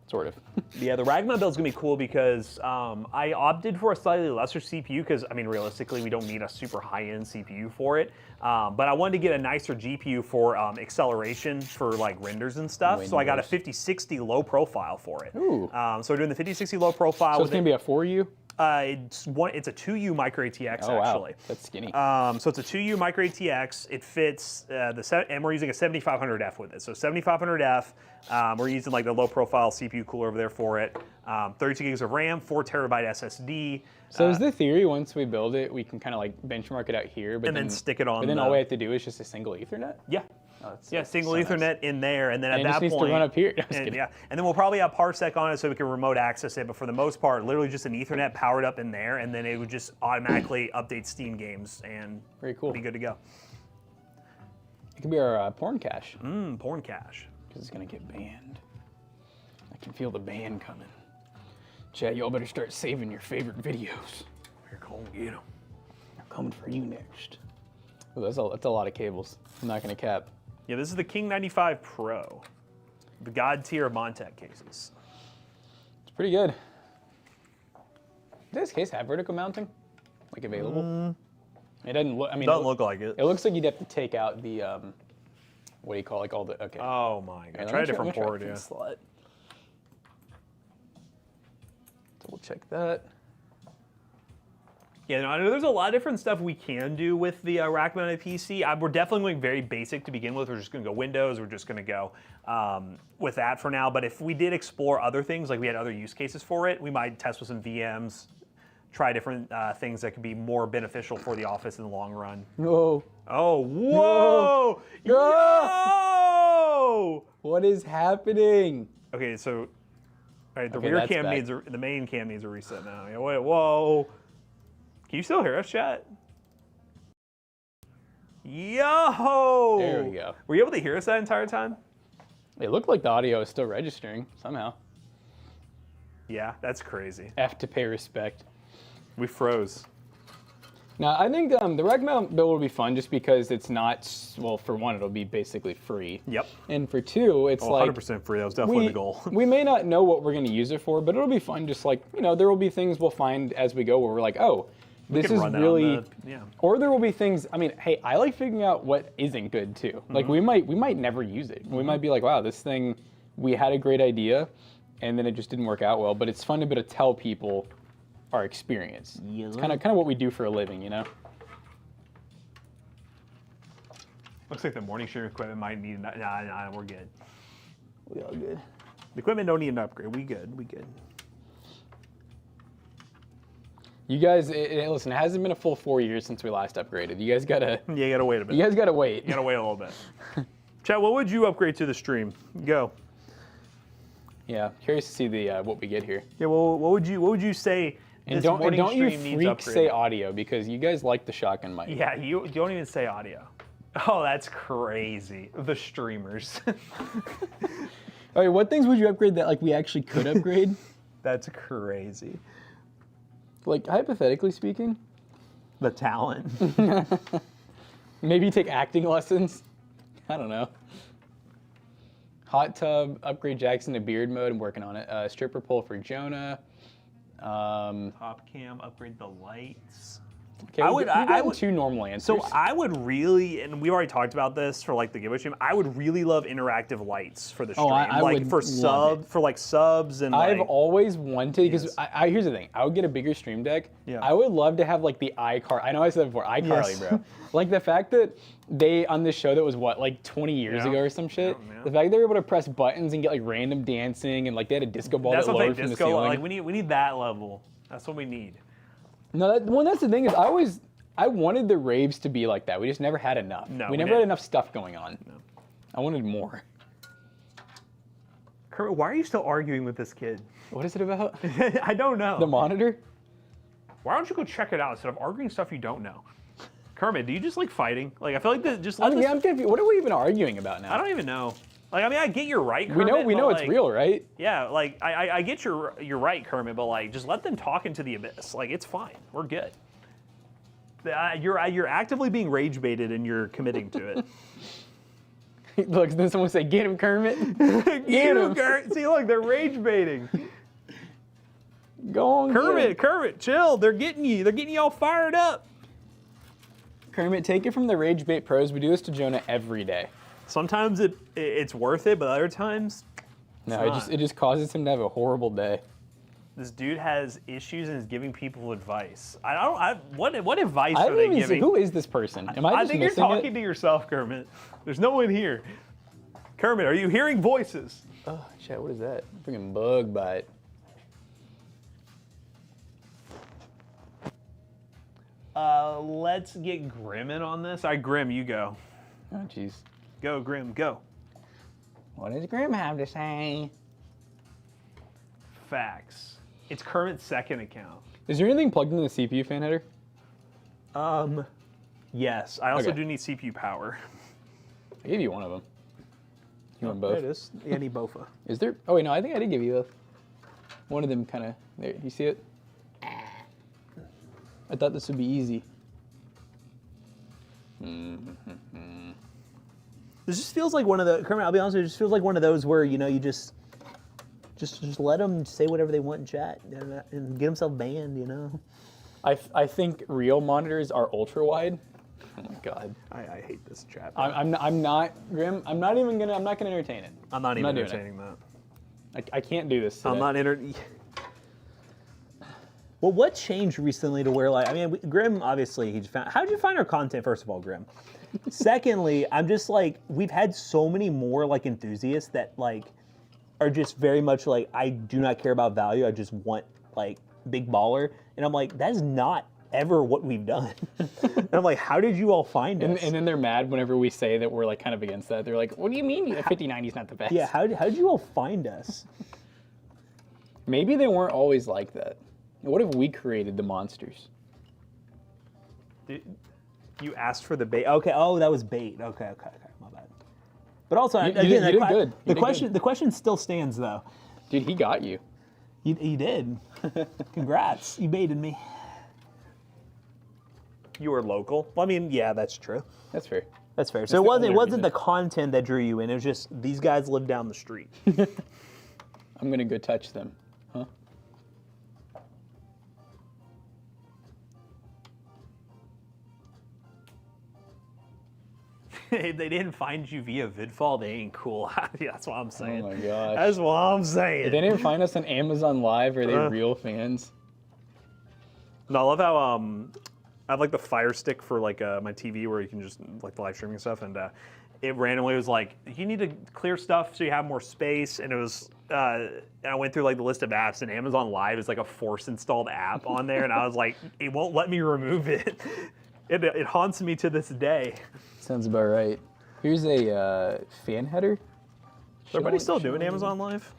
Speaker 1: sort of.
Speaker 2: Yeah, the Ragma build's gonna be cool because I opted for a slightly lesser CPU because I mean realistically we don't need a super high-end CPU for it, but I wanted to get a nicer GPU for acceleration for like renders and stuff. So I got a 5060 low profile for it.
Speaker 1: Ooh.
Speaker 2: So we're doing the 5060 low profile.
Speaker 1: So it's gonna be a 4U?
Speaker 2: It's a 2U micro ATX actually.
Speaker 1: Wow, that's skinny.
Speaker 2: So it's a 2U micro ATX. It fits and we're using a 7500F with it. So 7500F. We're using like the low profile CPU cooler over there for it. 32 gigs of RAM, 4 terabyte SSD.
Speaker 1: So is the theory once we build it, we can kind of like benchmark it out here, but
Speaker 2: then stick it on.
Speaker 1: But then all we have to do is just a single Ethernet.
Speaker 2: Yeah.
Speaker 1: Oh,
Speaker 2: yeah, single Ethernet in there, and then
Speaker 1: and
Speaker 2: at that
Speaker 1: just
Speaker 2: point,
Speaker 1: needs to run up here.
Speaker 2: And then we'll probably have Parsec on it so we can remote access it. But for the most part, literally just an Ethernet powered up in there, and then it would just automatically update Steam games and
Speaker 1: very cool.
Speaker 2: Be good to go.
Speaker 1: It could be our porn cache.
Speaker 2: Porn cache.
Speaker 1: Because it's gonna get banned. I can feel the ban coming. Chad, y'all better start saving your favorite videos.
Speaker 2: We're going to get them.
Speaker 1: I'm coming for you next. Oh, that's a lot of cables. I'm not gonna cap.
Speaker 2: Yeah, this is the King 95 Pro, the God tier of Montec cases.
Speaker 1: It's pretty good. Does this case have vertical mounting, like available? It doesn't look. I mean,
Speaker 2: doesn't look like it.
Speaker 1: It looks like you'd have to take out the what do you call like all the okay.
Speaker 2: Oh my god! Try a different port, yeah.
Speaker 1: Slot. Double check that.
Speaker 2: Yeah, no, I know there's a lot of different stuff we can do with the rack-mounted PC. We're definitely going very basic to begin with. We're just going to go Windows. We're just going to go with that for now. But if we did explore other things, like we had other use cases for it, we might test with some VMs, try different things that could be more beneficial for the office in the long run.
Speaker 1: No.
Speaker 2: Oh, whoa!
Speaker 1: No.
Speaker 2: Yo!
Speaker 1: What is happening?
Speaker 2: Okay, so all right, the
Speaker 1: Okay,
Speaker 2: rear
Speaker 1: that's
Speaker 2: cam
Speaker 1: back.
Speaker 2: the main cam needs a reset now. Yeah, wait, whoa! Can you still hear us, chat? Yo!
Speaker 1: There we go.
Speaker 2: Were you able to hear us that entire time?
Speaker 1: It looked like the audio is still registering somehow.
Speaker 2: Yeah, that's crazy.
Speaker 1: F to pay respect.
Speaker 2: We froze.
Speaker 1: Now, I think the rack mount build will be fun just because it's not, well, for one, it'll be basically free.
Speaker 2: Yep.
Speaker 1: And for two, it's like
Speaker 2: 100% free. That was definitely the goal.
Speaker 1: we may not know what we're going to use it for, but it'll be fun. Just like, you know, there will be things we'll find as we go where we're like, oh, this
Speaker 2: can
Speaker 1: is
Speaker 2: run that on
Speaker 1: really,
Speaker 2: yeah.
Speaker 1: Or there will be things. I mean, hey, I like figuring out what isn't good too. Like we might never use it. We might be like, wow, this thing, we had a great idea, and then it just didn't work out well. But it's fun to be able to tell people our experience.
Speaker 2: Yeah.
Speaker 1: It's kind of what we do for a living, you know.
Speaker 2: Looks like the morning stream equipment might need. Nah, we're good.
Speaker 1: We all good.
Speaker 2: The equipment don't need an upgrade. We good. We good.
Speaker 1: You guys, listen, it hasn't been a full 4 years since we last upgraded. You guys gotta.
Speaker 2: Yeah, you gotta wait a bit.
Speaker 1: You guys gotta wait.
Speaker 2: You gotta wait a little bit. Chat, what would you upgrade to the stream? Go.
Speaker 1: Yeah, curious to see the what we get here.
Speaker 2: Yeah, well, what would you say?
Speaker 1: And
Speaker 2: this
Speaker 1: don't
Speaker 2: morning
Speaker 1: you
Speaker 2: stream needs
Speaker 1: freaks
Speaker 2: upgrading?
Speaker 1: say audio because you guys like the shotgun mic.
Speaker 2: Yeah, you don't even say audio. Oh, that's crazy. The streamers.
Speaker 1: All right, what things would you upgrade that like we actually could upgrade?
Speaker 2: That's crazy.
Speaker 1: Like hypothetically speaking,
Speaker 2: The talent.
Speaker 1: maybe take acting lessons. I don't know. Hot tub, upgrade Jackson to beard mode. I'm working on it. Stripper pole for Jonah.
Speaker 2: Top cam, upgrade the lights.
Speaker 1: Okay,
Speaker 2: I
Speaker 1: we've
Speaker 2: would-
Speaker 1: gotten two normal answers.
Speaker 2: So I would really, and we already talked about this for like the giveaway stream. I would really love interactive lights for the stream,
Speaker 1: I
Speaker 2: like
Speaker 1: would
Speaker 2: for
Speaker 1: love
Speaker 2: subs and
Speaker 1: I've
Speaker 2: like.
Speaker 1: always wanted because
Speaker 2: Yes.
Speaker 1: here's the thing. I would get a bigger stream deck.
Speaker 2: Yeah.
Speaker 1: I would love to have like the iCar. I know I said it before, iCarly,
Speaker 2: Yes.
Speaker 1: bro. Like the fact that they on this show that was what like 20 years
Speaker 2: Yeah.
Speaker 1: ago or some shit.
Speaker 2: Yeah.
Speaker 1: The fact they were able to press buttons and get like random dancing and like they had a disco ball
Speaker 2: That's
Speaker 1: that
Speaker 2: what they
Speaker 1: lowered from the
Speaker 2: disco.
Speaker 1: ceiling.
Speaker 2: Like we need that level. That's what we need.
Speaker 1: No, that's the thing is I wanted the raves to be like that. We just never had enough.
Speaker 2: No,
Speaker 1: we
Speaker 2: we
Speaker 1: never
Speaker 2: didn't.
Speaker 1: had enough stuff going on.
Speaker 2: No.
Speaker 1: I wanted more.
Speaker 2: Kermit, why are you still arguing with this kid?
Speaker 1: What is it about?
Speaker 2: I don't know.
Speaker 1: The monitor?
Speaker 2: Why don't you go check it out instead of arguing stuff you don't know? Kermit, do you just like fighting? Like I feel like just let this.
Speaker 1: I'm confused. What are we even arguing about now?
Speaker 2: I don't even know. Like I mean, I get you're right,
Speaker 1: we
Speaker 2: Kermit.
Speaker 1: know
Speaker 2: but,
Speaker 1: it's
Speaker 2: like,
Speaker 1: real, right?
Speaker 2: Yeah, like I get you're right, Kermit, but like just let them talk into the abyss. Like it's fine. We're good. You're actively being rage baited and you're committing to it.
Speaker 1: Look, then someone say, "Get him, Kermit."
Speaker 2: Get
Speaker 1: him.
Speaker 2: See, look, they're rage baiting.
Speaker 1: Go on, get him.
Speaker 2: Kermit, chill. They're getting you. They're getting you all fired up.
Speaker 1: Kermit, take it from the Rage Bait pros. We do this to Jonah every day.
Speaker 2: Sometimes it's worth it, but other times,
Speaker 1: No,
Speaker 2: It's
Speaker 1: it just causes him to have a horrible day.
Speaker 2: this dude has issues and is giving people advice. What advice
Speaker 1: I
Speaker 2: are
Speaker 1: haven't
Speaker 2: they
Speaker 1: even
Speaker 2: giving?
Speaker 1: seen, who is this person? Am I just
Speaker 2: think you're
Speaker 1: missing
Speaker 2: talking
Speaker 1: it?
Speaker 2: to yourself, Kermit. There's no one here. Kermit, are you hearing voices?
Speaker 1: Oh, shit, what is that? Freaking bug bite.
Speaker 2: Let's get Grim in on this. All right, Grim, you go.
Speaker 1: Oh, jeez.
Speaker 2: Go, Grim, go.
Speaker 1: What does Grim have to say?
Speaker 2: Facts. It's Kermit's second account.
Speaker 1: Is there anything plugged into the CPU fan header?
Speaker 2: Yes. I also
Speaker 1: Okay.
Speaker 2: do need CPU power.
Speaker 1: I gave you one of them. You want
Speaker 2: There
Speaker 1: both?
Speaker 2: it is. Yeah, I need both.
Speaker 1: Is there? Oh wait, no. I think I did give you both. One of them kind of. There, you see it? I thought this would be easy.
Speaker 2: This just feels like one of the, Kermit, I'll be honest with you, it just feels like one of those where, you know, you just let them say whatever they want in chat and get themselves banned, you know?
Speaker 1: I think real monitors are ultra wide. Oh my god.
Speaker 2: I hate this chat.
Speaker 1: I'm not Grim. I'm not gonna entertain it.
Speaker 2: I'm not even
Speaker 1: doing it.
Speaker 2: entertaining that.
Speaker 1: I can't do this. Today.
Speaker 2: I'm not Well, what changed recently to where, like, I mean, Grim, obviously, he found. How did you find our content, first of all, Grim? Secondly, I'm just like, we've had so many more, like, enthusiasts that, like, are just very much like, I do not care about value. I just want, like, big baller. And I'm like, that is not ever what we've done. And I'm like, how did you all find us?
Speaker 1: And then they're mad whenever we say that we're like kind of against that. They're like, what do you mean 5090 is not the best?
Speaker 2: Yeah, how did you all find us?
Speaker 1: Maybe they weren't always like that. What if we created the monsters?
Speaker 2: You asked for the bait. Okay, oh, that was bait. Okay, my bad. But also,
Speaker 1: You
Speaker 2: again,
Speaker 1: did good.
Speaker 2: The question still stands though.
Speaker 1: Dude, he got you.
Speaker 2: He did. Congrats, you baited me. You were local. Well, I mean, yeah, that's true.
Speaker 1: That's fair.
Speaker 2: That's fair. So it wasn't the content that drew you in. It was just these guys live down the street.
Speaker 1: I'm gonna go touch them. Huh?
Speaker 2: If they didn't find you via Vidfall, they ain't cool. Yeah, that's what I'm saying.
Speaker 1: Oh my gosh.
Speaker 2: That's what I'm saying.
Speaker 1: If they didn't find us on Amazon Live, are they real fans?
Speaker 2: No, I love how I have like the Fire Stick for like my TV where you can just like the live streaming stuff, and it randomly was like, you need to clear stuff so you have more space, and it was and I went through like the list of apps, and Amazon Live is like a force installed app on there, and I was like, it won't let me remove it. It haunts me to this day.
Speaker 1: Sounds about right. Here's a fan header.
Speaker 2: Is everybody still doing Amazon Live?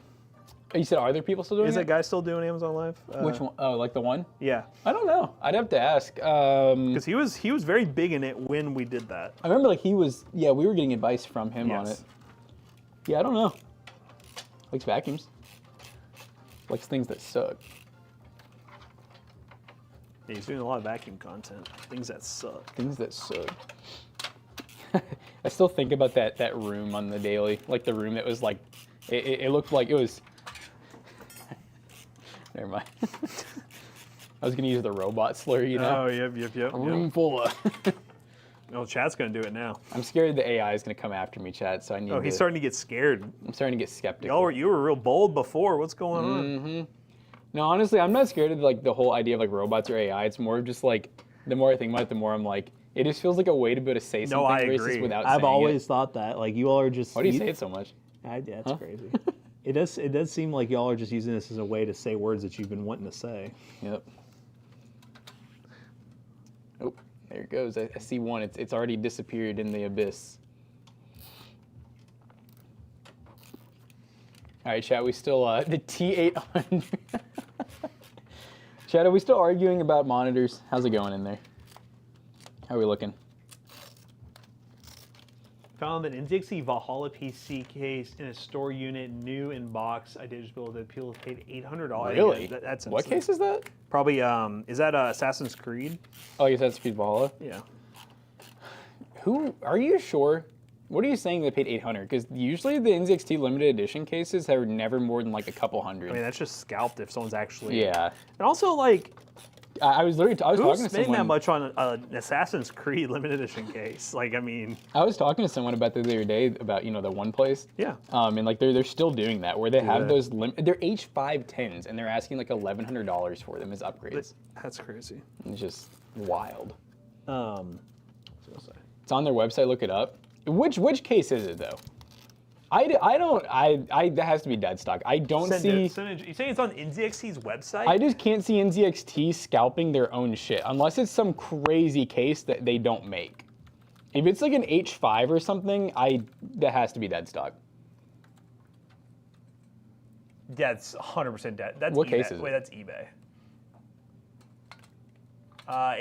Speaker 1: Oh, you said, are there people still doing
Speaker 2: Is
Speaker 1: it?
Speaker 2: that guy still doing Amazon Live?
Speaker 1: Which one? Oh, like the one?
Speaker 2: Yeah.
Speaker 1: I don't know. I'd have to ask.
Speaker 2: Because he was very big in it when we did that.
Speaker 1: I remember like he was, yeah, we were getting advice from him on it. Yeah, I don't know. Likes vacuums. Likes things that suck.
Speaker 2: Yeah, he's doing a lot of vacuum content. Things that suck.
Speaker 1: Things that suck. I still think about that room on the daily. Like the room that was like, it looked like it was, never mind. I was gonna use the robot slur, you know?
Speaker 2: Oh, yep.
Speaker 1: A room full of.
Speaker 2: Oh, chat's gonna do it now.
Speaker 1: I'm scared the AI is gonna come after me, chat. So I need.
Speaker 2: Oh, he's starting to get scared.
Speaker 1: I'm starting to get skeptical.
Speaker 2: You were real bold before. What's going on?
Speaker 1: Mm-hmm. No, honestly, I'm not scared of like the whole idea of like robots or AI. It's more of just like the more I think about it, the more I'm like, it just feels like a way to be able to say something
Speaker 2: I
Speaker 1: racist
Speaker 2: agree.
Speaker 1: without
Speaker 2: I've
Speaker 1: saying
Speaker 2: always
Speaker 1: it.
Speaker 2: thought that. Like you all are just.
Speaker 1: Why do you say it so much?
Speaker 2: That's crazy. It does seem like y'all are just using this as a way to say words that you've been wanting to say.
Speaker 1: Yep. Oh, there it goes. I see one. It's already disappeared in the abyss. All right, chat. We still the T800. Chat, are we still arguing about monitors? How's it going in there? How are we looking?
Speaker 2: Found an NZXT Valhalla PC case in a store unit, new in box. I did just build it. People paid $800.
Speaker 1: Really?
Speaker 2: That's
Speaker 1: what case is that?
Speaker 2: Probably. Is that Assassin's Creed?
Speaker 1: Oh, you said it's Valhalla?
Speaker 2: Yeah.
Speaker 1: Who are you sure? What are you saying they paid $800? Because usually the NZXT limited edition cases are never more than like a couple hundred.
Speaker 2: I mean, that's just scalped if someone's actually.
Speaker 1: Yeah.
Speaker 2: And also, like,
Speaker 1: I was literally talking to someone.
Speaker 2: Who's spending that much on an Assassin's Creed limited edition case? Like, I mean.
Speaker 1: I was talking to someone about that the other day about the one place.
Speaker 2: Yeah.
Speaker 1: And like they're still doing that where they have those they're H510s and they're asking like $1,100 for them as upgrades.
Speaker 2: That's crazy.
Speaker 1: It's just wild.
Speaker 2: It's
Speaker 1: on their website. Look it up. Which case is it though? That has to be dead stock. I don't see.
Speaker 2: You saying it's on NZXT's website?
Speaker 1: I just can't see NZXT scalping their own shit unless it's some crazy case that they don't make. If it's like an H5 or something, that has to be dead stock.
Speaker 2: That's 100% dead. That's
Speaker 1: what
Speaker 2: eBay.
Speaker 1: case is it?
Speaker 2: Wait, that's eBay.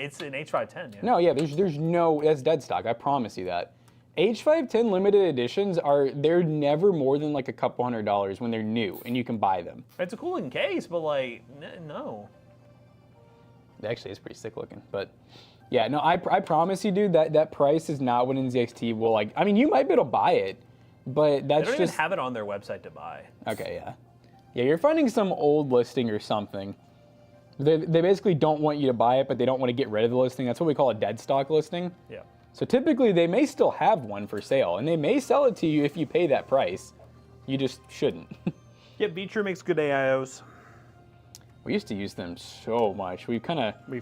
Speaker 2: It's an H510. Yeah.
Speaker 1: No, yeah, there's no, that's dead stock. I promise you that. H510 limited editions they're never more than like a couple $100 when they're new and you can buy them.
Speaker 2: It's a cool looking case, but like, no.
Speaker 1: Actually, it's pretty sick looking, but yeah, no, I promise you, dude, that price is not what NZXT will like. I mean, you might be able to buy it, but that's
Speaker 2: they don't
Speaker 1: just
Speaker 2: even have it on their website to buy.
Speaker 1: Okay, yeah. Yeah, you're finding some old listing or something. They basically don't want you to buy it, but they don't want to get rid of the listing. That's what we call a dead stock listing.
Speaker 2: Yeah.
Speaker 1: So typically they may still have one for sale, and they may sell it to you if you pay that price. You just shouldn't.
Speaker 2: Yeah, Beecher makes good AIOs.
Speaker 1: We used to use them so much. We've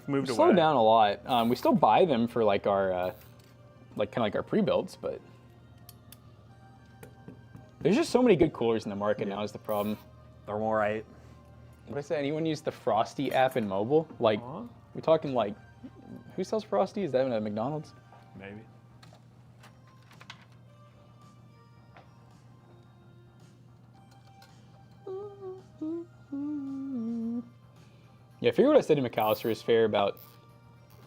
Speaker 2: moved
Speaker 1: slowed
Speaker 2: away.
Speaker 1: down a lot. We still buy them for like our, like kind of like our pre-builds, but there's just so many good coolers in the market now is the problem.
Speaker 2: They're all right.
Speaker 1: What I say? Anyone use the Frosty app in mobile? Like, we're talking like, who sells Frosty? Is that at McDonald's?
Speaker 2: Maybe.
Speaker 1: Yeah, figure what I said to McAllister is fair about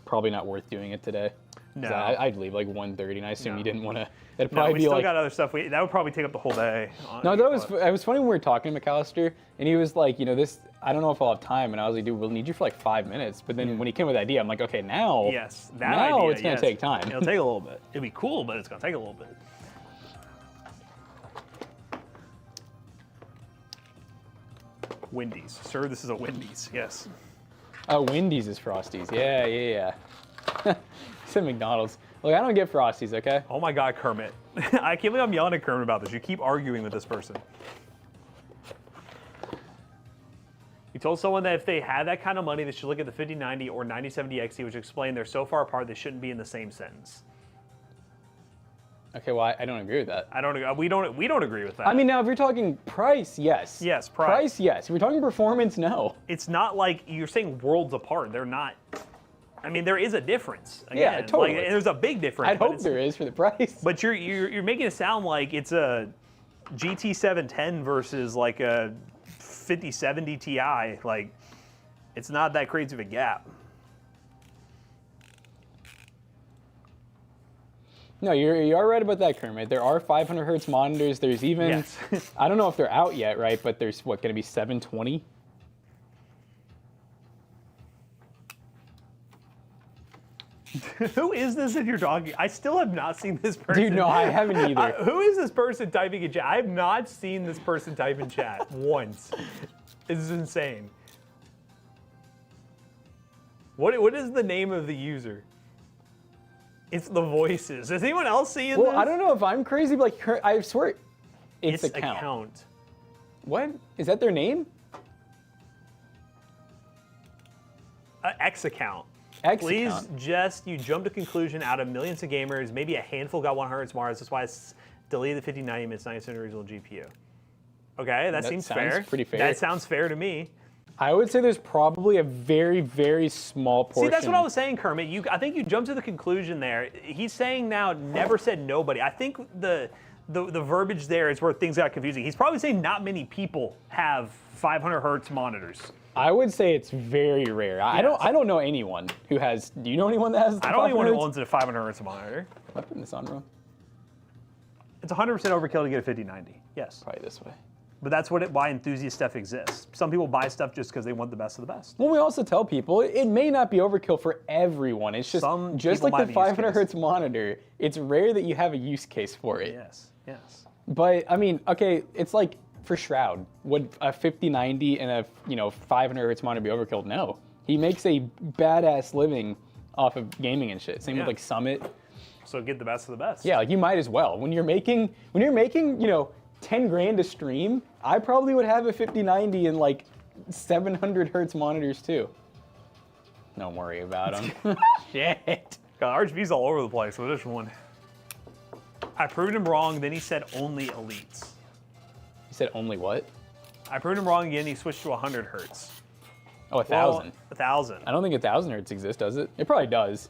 Speaker 1: probably not worth doing it today.
Speaker 2: No.
Speaker 1: I'd leave like 1:30, and I assume
Speaker 2: No.
Speaker 1: you didn't want to. That'd
Speaker 2: No,
Speaker 1: probably
Speaker 2: we
Speaker 1: be
Speaker 2: still
Speaker 1: like.
Speaker 2: got other stuff. That would probably take up the whole day.
Speaker 1: No, that was. It was funny when we were talking to McAllister, and he was like, you know, this. I don't know if I'll have time, and I was like, dude, we'll need you for like 5 minutes. But then when he came with the idea, I'm like, okay, now.
Speaker 2: Yes,
Speaker 1: now
Speaker 2: idea,
Speaker 1: it's gonna take time.
Speaker 2: It'll take a little bit. It'll be cool, but it's gonna take a little bit. Wendy's, sir. This is a Wendy's. Yes.
Speaker 1: Oh, Wendy's is Frosties. Yeah. He said McDonald's. Look, I don't get Frosties, okay?
Speaker 2: Oh my God, Kermit. I can't believe I'm yelling at Kermit about this. You keep arguing with this person. You told someone that if they had that kind of money, they should look at the 5090 or 9070 XT, which explain they're so far apart they shouldn't be in the same sentence.
Speaker 1: Okay, well, I don't agree with that.
Speaker 2: We don't agree with that.
Speaker 1: I mean, now if you're talking price, yes.
Speaker 2: Yes,
Speaker 1: Price, yes. If you're talking performance, no.
Speaker 2: It's not like you're saying worlds apart. They're not. I mean, there is a difference. Again,
Speaker 1: Yeah, totally.
Speaker 2: Like, there's a big difference.
Speaker 1: I'd hope there is for the price.
Speaker 2: But you're making it sound like it's a GT 710 versus like a 5070 Ti. Like, it's not that crazy of a gap.
Speaker 1: No, you are right about that, Kermit. There are 500 hertz monitors. There's even,
Speaker 2: Yes.
Speaker 1: I don't know if they're out yet, right? But there's what, going to be 720?
Speaker 2: Who is this that you're talking? I still have not seen this person.
Speaker 1: Dude, no, I haven't either.
Speaker 2: Who is this person typing in chat? I have not seen this person type in chat once. This is insane. What is the name of the user? It's the voices. Is anyone else seeing this?
Speaker 1: Well, I don't know if I'm crazy, but like, I swear, it's account. What? Is that their name?
Speaker 2: X account.
Speaker 1: X
Speaker 2: Please
Speaker 1: account.
Speaker 2: just, you jumped to conclusion out of millions of gamers, maybe a handful got 100 smarts. That's why it's deleted the 5090 minutes, 90% original GPU. Okay, that seems
Speaker 1: sounds
Speaker 2: fair.
Speaker 1: pretty fair.
Speaker 2: That sounds fair to me.
Speaker 1: I would say there's probably a very, very small portion.
Speaker 2: See, that's what I was saying, Kermit. I think you jumped to the conclusion there. He's saying now, never said nobody. I think the verbiage there is where things got confusing. He's probably saying not many people have 500 hertz monitors.
Speaker 1: I would say it's very rare. I don't know anyone who has. Do you know anyone that has?
Speaker 2: I don't know anyone who owns a 500 hertz monitor.
Speaker 1: Am I putting this on wrong?
Speaker 2: It's 100% overkill to get a 5090. Yes.
Speaker 1: Probably this way.
Speaker 2: But that's why enthusiast stuff exists. Some people buy stuff just because they want the best of the best.
Speaker 1: Well, we also tell people it may not be overkill for everyone. It's just like the 500 hertz monitor. It's rare that you have a use case for it.
Speaker 2: Yes, yes.
Speaker 1: But I mean, okay, it's like for Shroud, would a 5090 and a 500 hertz monitor be overkill? No. He makes a badass living off of gaming and shit. Same with like Summit.
Speaker 2: So get the best of the best.
Speaker 1: Yeah, like you might as well. When you're making 10 grand a stream, I probably would have a 5090 and like 700 hertz monitors too. Don't worry about them. Shit.
Speaker 2: God, RGB's all over the place with this one. I proved him wrong, then he said only elites.
Speaker 1: You said only what?
Speaker 2: I proved him wrong again, he switched to 100 hertz.
Speaker 1: Oh, 1,000.
Speaker 2: Well, 1,000.
Speaker 1: I don't think 1,000 hertz exists, does it? It probably does.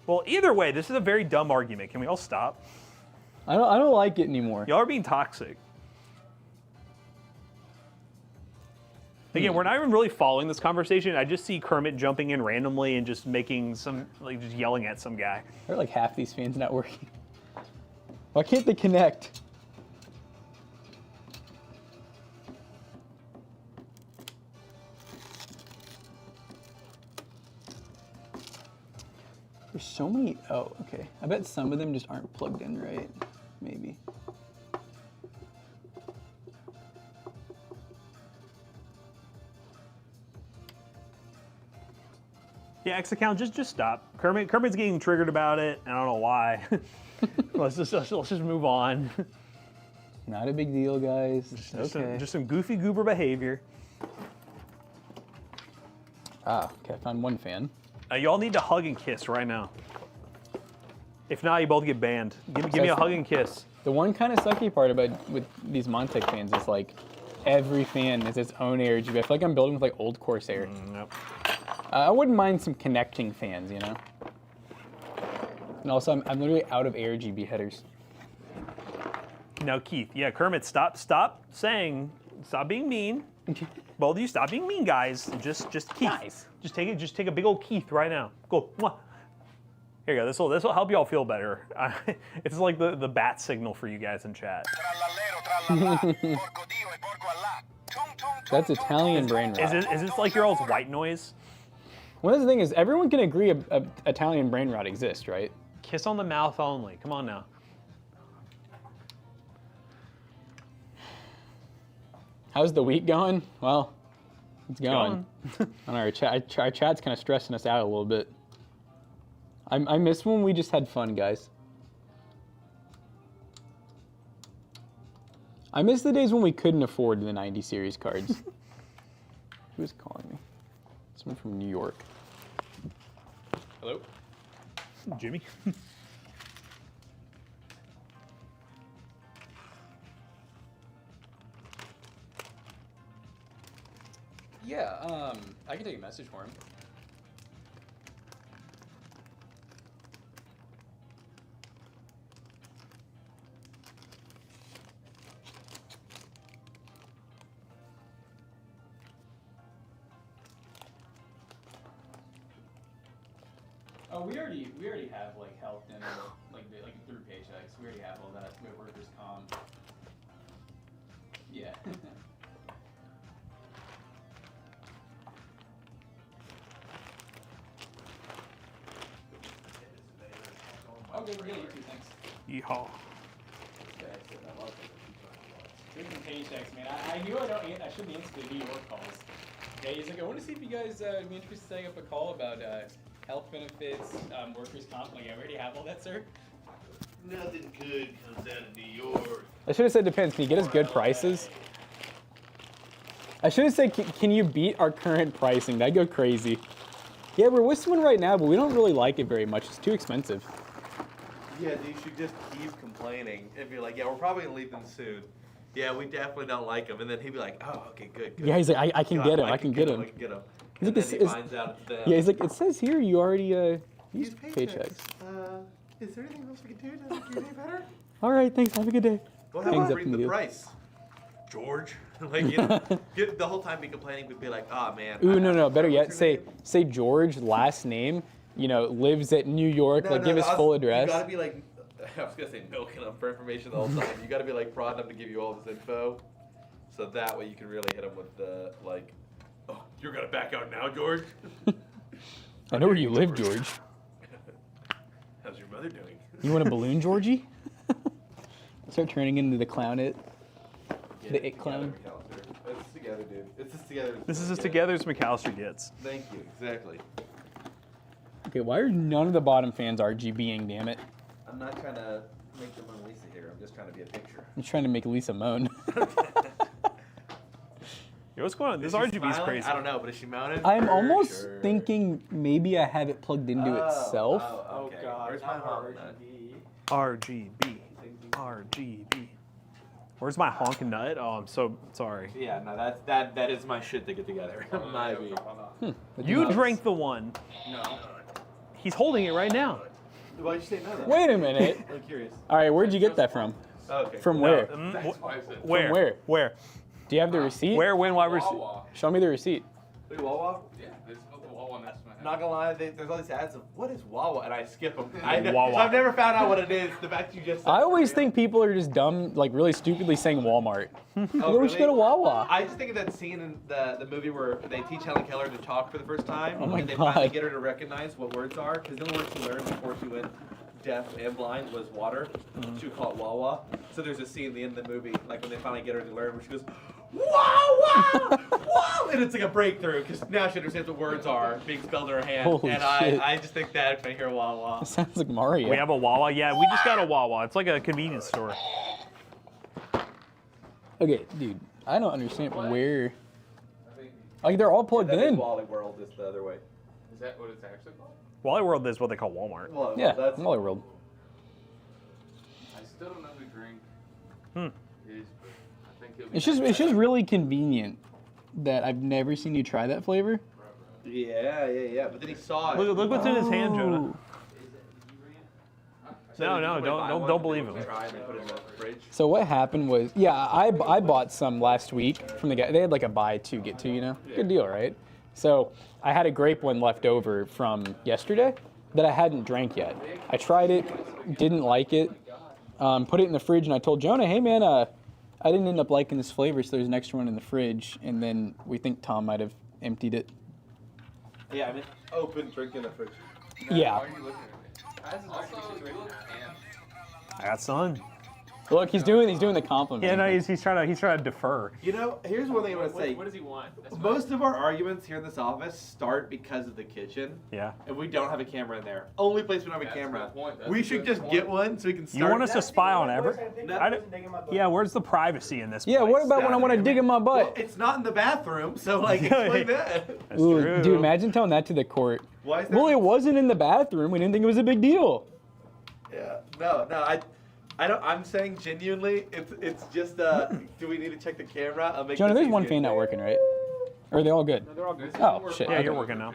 Speaker 2: Well, either way, this is a very dumb argument. Can we all stop?
Speaker 1: I don't like it anymore.
Speaker 2: Y'all are being toxic. Again, we're not even really following this conversation. I just see Kermit jumping in randomly and just making some, like, just yelling at some guy.
Speaker 1: Are like half these fans not working? Why can't they connect? There's so many. Oh, okay. I bet some of them just aren't plugged in right. Maybe.
Speaker 2: Yeah, X account, just stop. Kermit's getting triggered about it. I don't know why. let's just move on.
Speaker 1: Not a big deal, guys.
Speaker 2: Just some goofy goober behavior.
Speaker 1: Ah, okay, I found one fan.
Speaker 2: Y'all need to hug and kiss right now. If not, you both get banned. Give me a hug and kiss.
Speaker 1: The one kind of sucky part about with these Montec fans is like every fan has its own ARGB. I feel like I'm building with like old Corsair.
Speaker 2: Yep.
Speaker 1: I wouldn't mind some connecting fans, you know? And also, I'm literally out of ARGB headers.
Speaker 2: Now, Keith, yeah, Kermit, stop being mean. Both of you, stop being mean, guys. Just Keith.
Speaker 1: Nice.
Speaker 2: Just take a big old Keith right now. Go. Mwah. Here you go. This will help y'all feel better. It's like the bat signal for you guys in chat.
Speaker 1: That's Italian brain rot.
Speaker 2: Is this like your old white noise?
Speaker 1: Well, that's the thing is, everyone can agree a Italian brain rot exists, right?
Speaker 2: Kiss on the mouth only. Come on now.
Speaker 1: How's the week going? Well, it's going. On our chat's kind of stressing us out a little bit. I miss when we just had fun, guys. I miss the days when we couldn't afford the 90 series cards. Who's calling me? Someone from New York. Hello?
Speaker 2: Jimmy.
Speaker 1: Yeah, I can take a message for him. Oh, we already have like health and like through paychecks. We already have all that. We have workers' comp. Yeah. Okay, we're good. You too, thanks.
Speaker 2: Yeehaw.
Speaker 1: Freaking paychecks, man. I knew I shouldn't answer the New York calls. Yeah, he's like, I want to see if you guys would be interested in setting up a call about health benefits, workers' comp. Like, I already have all that, sir.
Speaker 3: Nothing good comes out of New York.
Speaker 1: I should have said depends. Can you get us good prices? I should have said, can you beat our current pricing? That'd go crazy. Yeah, we're with someone right now, but we don't really like it very much. It's too expensive.
Speaker 3: Yeah, you should just keep complaining and be like, yeah, we're probably gonna leave them soon. Yeah, we definitely don't like him. And then he'd be like, oh, okay, good.
Speaker 1: Yeah, he's like, I can get him. I can get him.
Speaker 3: I can get him.
Speaker 1: He's
Speaker 3: And
Speaker 1: like,
Speaker 3: then he finds out it's them.
Speaker 1: Yeah, he's like, it says here you already
Speaker 3: Use
Speaker 1: used paychecks.
Speaker 3: Is there anything else we can do to make you any better?
Speaker 1: All right, thanks. Have a good day.
Speaker 3: Well,
Speaker 1: Hangs
Speaker 3: how
Speaker 1: up
Speaker 3: about read
Speaker 1: from
Speaker 3: the
Speaker 1: you.
Speaker 3: price? George? Like, you know, the whole time be complaining, but be like, oh, man.
Speaker 1: Ooh, no. Better yet,
Speaker 3: what's your
Speaker 1: say
Speaker 3: name?
Speaker 1: George, last name. You know, lives at New York. Like, give his full address.
Speaker 3: You gotta be like, I was gonna say milking them for information the whole time. You gotta be like prodding them to give you all this info, so that way you can really hit them with the like, oh, you're gonna back out now, George?
Speaker 1: I know where you live, George.
Speaker 3: How's your mother doing?
Speaker 1: You want a balloon, Georgie? Start turning into the clown it. The it clown.
Speaker 3: It's together, dude. It's just together.
Speaker 2: This is as together as McAllister gets.
Speaker 3: Thank you. Exactly.
Speaker 1: Okay, why are none of the bottom fans RGBing, damn it?
Speaker 3: I'm not trying to make the Mona Lisa here. I'm just trying to be a picture.
Speaker 1: I'm trying to make Lisa moan.
Speaker 2: Yo, what's going on? This
Speaker 3: Is she
Speaker 2: RGB's
Speaker 3: smiling?
Speaker 2: crazy.
Speaker 3: I don't know, but is she mounted?
Speaker 1: I'm
Speaker 3: For
Speaker 1: almost
Speaker 3: sure.
Speaker 1: thinking maybe I have it plugged into itself.
Speaker 3: Oh, okay. Where's my honk nut?
Speaker 2: RGB. RGB. Where's my honking nut? Oh, I'm so sorry.
Speaker 3: Yeah, no, that is my shit to get together. My beat.
Speaker 2: You drank the one.
Speaker 3: No.
Speaker 2: He's holding it right now.
Speaker 3: Why'd you say no then?
Speaker 1: Wait a minute.
Speaker 3: I'm curious.
Speaker 1: All right, where'd you get that from?
Speaker 3: Okay.
Speaker 1: From where?
Speaker 3: That's why I said.
Speaker 2: Where?
Speaker 1: where?
Speaker 2: Where?
Speaker 1: Do you have the receipt?
Speaker 2: Where? When? Why? Receipt?
Speaker 1: Show me the receipt.
Speaker 3: Wait, Wawa?
Speaker 4: Yeah, this is the Wawa next to my house.
Speaker 3: Not gonna lie, there's all these ads of what is Wawa, and I skip them.
Speaker 2: Wawa.
Speaker 3: I've never found out what it is. The fact you just. Said
Speaker 1: I always think people are just dumb, like really stupidly saying Walmart.
Speaker 3: Oh,
Speaker 1: We should go to Wawa.
Speaker 3: I just think of that scene in the movie where they teach Helen Keller to talk for the first time.
Speaker 1: Oh my
Speaker 3: and they finally
Speaker 1: God.
Speaker 3: get her to recognize what words are, because the only word she learned before she went deaf and blind was water. She would call it Wawa. So there's a scene at the end of the movie, like when they finally get her to learn, where she goes, Wawa! Wow! And it's like a breakthrough, because now she understands what words are being spelled in her hand.
Speaker 1: Holy
Speaker 3: and
Speaker 1: shit.
Speaker 3: I just think that when I hear Wawa.
Speaker 1: That sounds like Mario.
Speaker 2: We have a Wawa. Yeah, we just got a Wawa. It's like a convenience store.
Speaker 1: Okay, dude, I don't understand where. Like they're all plugged
Speaker 3: That is
Speaker 1: in.
Speaker 3: Wally World is the other way.
Speaker 4: Is that what it's actually called?
Speaker 2: Wally World is what they call Walmart.
Speaker 3: Well,
Speaker 1: Yeah,
Speaker 3: that's
Speaker 1: Wally World.
Speaker 4: I still don't know who drink is, but I think it'll be
Speaker 1: It's just really convenient that I've never seen you try that flavor.
Speaker 3: Yeah. But then he saw it.
Speaker 2: Look what's in his hand, Jonah.
Speaker 3: So
Speaker 2: No,
Speaker 3: did
Speaker 2: no,
Speaker 3: somebody buy
Speaker 2: don't
Speaker 3: one
Speaker 2: believe
Speaker 3: and
Speaker 2: him.
Speaker 3: Try and they put it in the fridge.
Speaker 1: So what happened was, yeah, I bought some last week from the guy. They had like a buy two get two, you know, good deal, right? So I had a grape one left over from yesterday that I hadn't drank yet. I tried it, didn't like it, put it in the fridge, and I told Jonah, hey man, I didn't end up liking this flavor, so there's an extra one in the fridge, and then we think Tom might have emptied it.
Speaker 3: Yeah, I mean, open drink in the fridge.
Speaker 1: Yeah.
Speaker 4: Why are you looking at me? Also, you look tan.
Speaker 2: I got sun.
Speaker 1: Look, he's doing the compliment.
Speaker 2: Yeah, no, he's trying to defer.
Speaker 3: You know, here's one thing I want to say.
Speaker 4: What does he want? That's
Speaker 3: Most of our arguments here in this office start because of the kitchen.
Speaker 2: Yeah.
Speaker 3: And we don't have a camera in there. Only place we don't have a
Speaker 4: That's a
Speaker 3: camera.
Speaker 4: good point. That's
Speaker 3: We
Speaker 4: a
Speaker 3: should
Speaker 4: good
Speaker 3: just
Speaker 4: point.
Speaker 3: get one so we can start.
Speaker 2: You want us to spy on Everett? Yeah, where's the privacy in this?
Speaker 1: Yeah,
Speaker 2: place?
Speaker 1: what about when I want to dig in my
Speaker 3: Well,
Speaker 1: butt?
Speaker 3: it's not in the bathroom, so like explain that.
Speaker 2: That's
Speaker 1: Ooh,
Speaker 2: true.
Speaker 1: dude, imagine telling that to the court.
Speaker 3: Why is that?
Speaker 1: Well, it wasn't in the bathroom. We didn't think it was a big deal.
Speaker 3: Yeah. No, I don't. I'm saying genuinely, it's just. Do we need to check the camera? I'll make
Speaker 1: Jonah,
Speaker 3: this
Speaker 1: there's one
Speaker 3: easier.
Speaker 1: fan not working, right? Or are they all good?
Speaker 2: They're all good.
Speaker 1: Oh, shit.
Speaker 2: Yeah,
Speaker 1: okay.
Speaker 2: you're working now.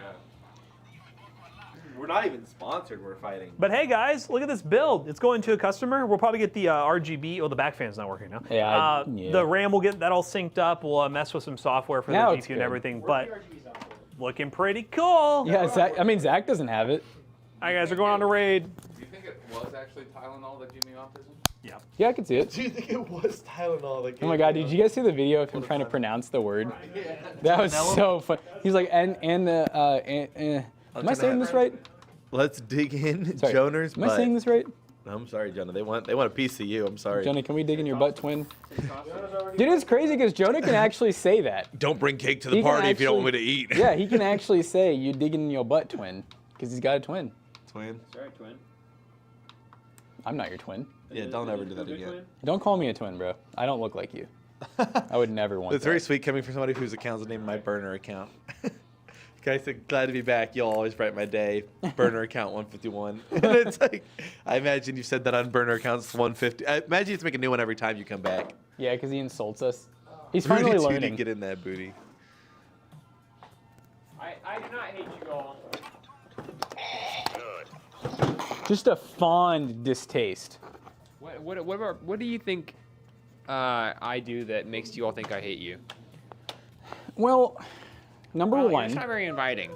Speaker 3: We're not even sponsored. We're fighting.
Speaker 2: But hey, guys, look at this build. It's going to a customer. We'll probably get the RGB. Oh, the back fan's not working now.
Speaker 1: Yeah, yeah.
Speaker 2: The RAM will get that all synced up. We'll mess with some software for
Speaker 1: Now
Speaker 2: the
Speaker 1: it's
Speaker 2: GPU and
Speaker 1: good.
Speaker 2: everything. But looking pretty cool.
Speaker 1: Yeah, Zach doesn't have it.
Speaker 2: All right, guys, we're going on a raid.
Speaker 4: Do you think it was actually Tylenol that gave me autism?
Speaker 2: Yeah.
Speaker 1: Yeah, I can see it.
Speaker 3: Do you think it was Tylenol that
Speaker 1: Oh my god, did you guys see the video of him trying to pronounce the word? That was so fun. He's like, am I saying this right?
Speaker 3: Let's dig in
Speaker 1: Sorry.
Speaker 3: Jonah's
Speaker 1: Am I saying this right?
Speaker 3: I'm sorry, Jonah. They want a piece of you. I'm sorry.
Speaker 1: Jonah, can we dig in your butt, twin? Dude, it's crazy because Jonah can actually say that.
Speaker 3: Don't bring cake to
Speaker 1: He
Speaker 3: the
Speaker 1: can
Speaker 3: party if you don't want me
Speaker 1: actually-
Speaker 3: to eat.
Speaker 1: Yeah, he can actually say you digging in your butt, twin, because he's got a twin.
Speaker 3: Twin.
Speaker 5: Sorry, twin.
Speaker 1: I'm not your twin.
Speaker 3: Yeah, don't ever do that again.
Speaker 1: Don't call me a twin, bro. I don't look like you. I would never want
Speaker 3: It's
Speaker 1: that.
Speaker 3: very sweet coming from somebody whose account's named my burner account. Guys, glad to be back. You'll always brighten my day. Burner account 151. And it's like, I imagine you said that on burner accounts 150. I imagine you have to make a new one every time you come back.
Speaker 1: Yeah, because he insults us. He's
Speaker 3: Booty
Speaker 1: finally
Speaker 3: tooty,
Speaker 1: learning.
Speaker 3: get in that booty.
Speaker 5: I do not hate you all.
Speaker 1: Just a fond distaste.
Speaker 5: What do you think I do that makes you all think I hate you?
Speaker 1: Well, number
Speaker 5: Well,
Speaker 1: one,
Speaker 5: You're just not very inviting.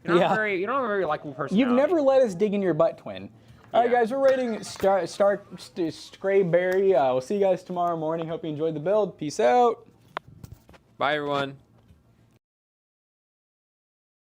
Speaker 5: You're not
Speaker 1: Yeah.
Speaker 5: you're not a very likable person.
Speaker 1: you've never let us dig in your butt, twin. All right,
Speaker 5: Yeah.
Speaker 1: guys, we're rating Scrayberry. We'll see you guys tomorrow morning. Hope you enjoyed the build. Peace out.
Speaker 5: Bye, everyone.